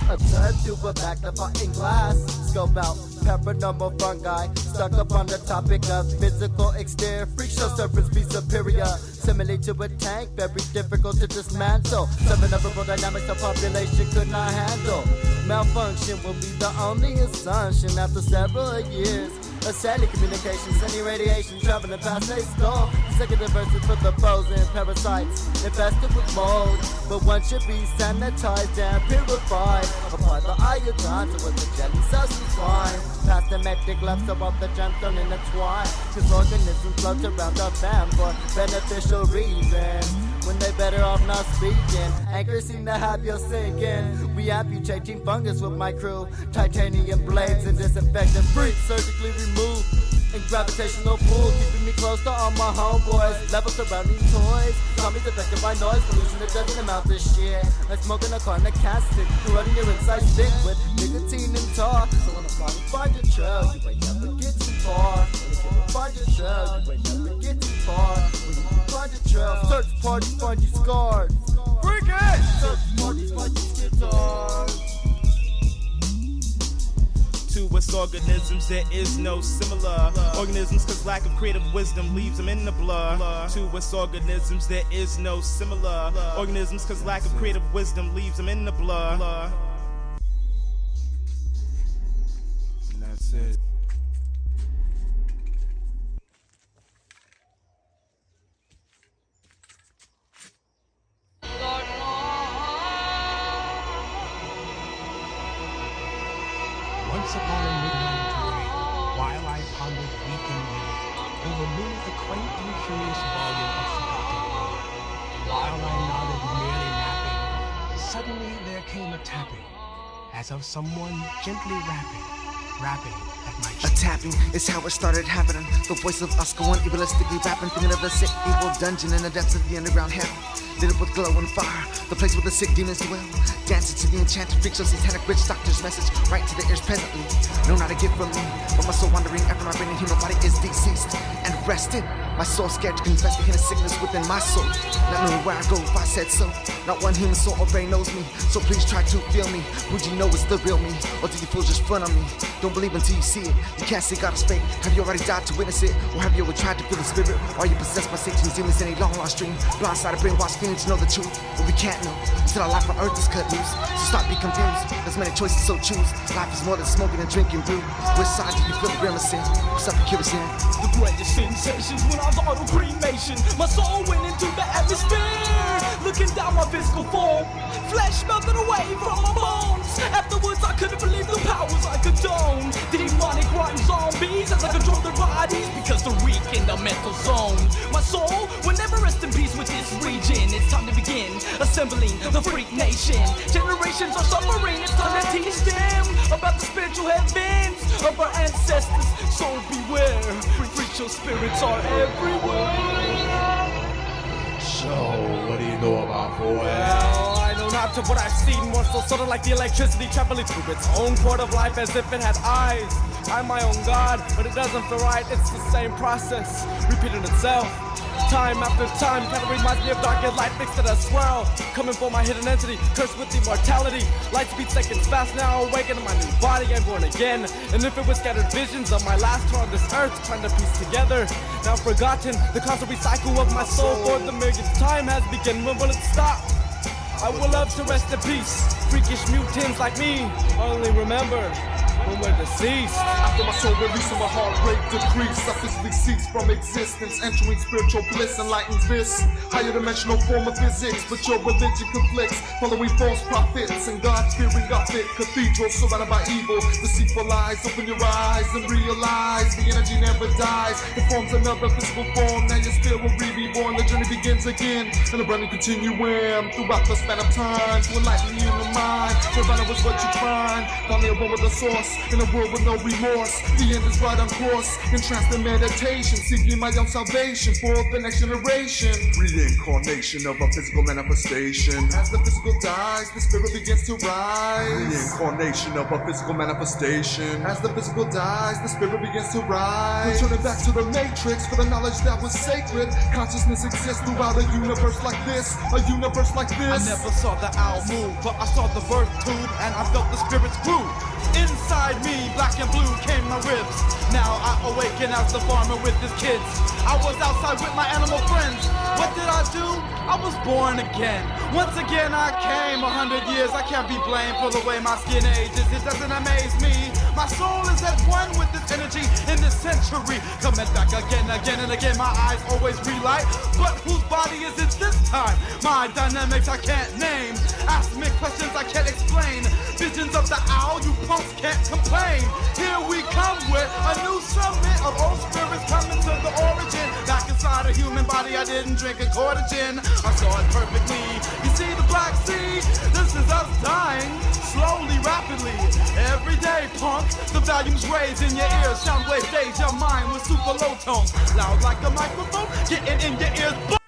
S17: A turn to a magnifying glass. Scope out paranormal fungi. Stuck up on the topic of physical exterior. Freak show serpents be superior. Similar to a tank, very difficult to dismantle. Some inevitable dynamics the population could not handle. Malfunction will be the only assumption after several years. A steady communication, sending radiation, traveling past a skull. Second verses for the foes and parasites infested with mold. But one should be sanitized and purified. Apply the iodine to what the jelly substance fine. Past the metric left so all the germs don't intertwine. Cause organisms float around our fam for beneficial reasons. When they better off not speaking. Anchors seem to have you sinking. We amputating fungus with my crew. Titanium blades and disinfectant freaks surgically removed. And gravitational pull keeping me close to all my homeboys. Level surrounding toys. Zombies affected by noise pollution that doesn't amount to shit. Like smoking a corn casket. Corroding your insides thick with nicotine and tar. So when I'm trying to find your trail, you ain't never get too far. When you can't find your trail, you ain't never get too far. When you find your trail, search parties, find you scarred. Freak it! Search parties, find you guitars.
S4: To us organisms, there is no similar organisms, cause lack of creative wisdom leaves them in the blur. To us organisms, there is no similar organisms, cause lack of creative wisdom leaves them in the blur. And that's it.
S11: Once upon a midnight dream, while I pondered weak and weary over many a quaint and curious volume of forgotten lore, while I nodded merely napping, suddenly there came a tapping, as of someone gently rapping. rapping at my
S21: A tapping is how it started happening. The voice of us going evillistically rapping, thinking of the sick, evil dungeon in the depths of the underground hell. Lit up with glow and fire, the place where the sick demons dwell. Dancing to the enchanted freaks of satanic witch doctor's message right to the ears presently. No, not a gift from me, but my soul wandering after my brain and human body is deceased and rested. My soul scared to confess the hidden sickness within my soul. Not knowing where I go if I said so. Not one human soul or brain knows me, so please try to feel me. Would you know it's the real me, or do you fools just front on me? Don't believe until you see it. You can't say God is fake. Have you already died to witness it? Or have you ever tried to feel the spirit? Or are you possessed by Satan's demons in a long lost dream? Blindsided, brainwashed, feeling to know the truth. But we can't know until our life on earth is cut loose. So stop being confused. There's many choices, so choose. Life is more than smoking and drinking brew. Which side do you feel the grimacing? What's up, curious in?
S8: The greatest sensations when I was auto cremation. My soul went into the atmosphere, looking down my physical form. Flesh melted away from my bones. Afterwards, I couldn't believe the powers I condone. Demonic rotten zombies as I control their bodies because they're weak in the mental zone. My soul will never rest in peace with this region. It's time to begin assembling the freak nation. Generations are suffering. It's time to teach them about the spiritual heavens of our ancestors. So beware, freak spirits are everywhere.
S13: So, what do you know about boy?
S8: Well, I know not to what I've seen, more so sort of like the electricity traveling through its own court of life as if it had eyes. I'm my own god, but it doesn't feel right. It's the same process, repeating itself. Time after time, kinda reminds me of dark and light mixed in a swirl. Coming for my hidden entity, cursed with immortality. Light speed seconds fast, now awaken in my new body, I'm born again. And if it was scattered visions of my last tour on this earth, trying to piece together, now forgotten, the constant recycle of my soul for the millionth time has begun. When will it stop? I will love to rest in peace. Freakish mutants like me, only remember when we're deceased.
S5: After my soul release and my heart rate decrease, I physically cease from existence, entering spiritual bliss enlightens this higher dimensional form of physics. But your religion conflicts, following false prophets and God-fearing Gothic cathedrals surrounded by evil. Deceitful lies, open your eyes and realize the energy never dies. It forms another physical form, now your spirit will be reborn. The journey begins again, and a brand new continuum throughout the span of time to enlighten you in the mind. Nirvana was what you find, finally a one with the source. In a world with no remorse, the end is right on course. Entranced in meditation, seeking my own salvation for the next generation. Reincarnation of a physical manifestation. As the physical dies, the spirit begins to rise. Reincarnation of a physical manifestation. As the physical dies, the spirit begins to rise. Returning back to the matrix for the knowledge that was sacred. Consciousness exists throughout a universe like this. A universe like this.
S8: I never saw the owl move, but I saw the birth tube and I felt the spirits grew. Inside me, black and blue came my ribs. Now I awaken as the farmer with his kids. I was outside with my animal friends. What did I do? I was born again. Once again I came 100 years. I can't be blamed for the way my skin ages. It doesn't amaze me. My soul is at one with this energy in this century. Coming back again, again and again. My eyes always relight. But whose body is it this time? My dynamics I can't name. Ask me questions I can't explain. Visions of the owl, you punks can't complain. Here we come with a new summit of old spirits coming to the origin. Back inside a human body, I didn't drink a quart of gin. I saw it perfectly. You see the Black Sea? This is us dying, slowly, rapidly. Every day, punk, the volume's raised in your ears. Sound wave days your mind with super low tones. Loud like a microphone, getting in your ears.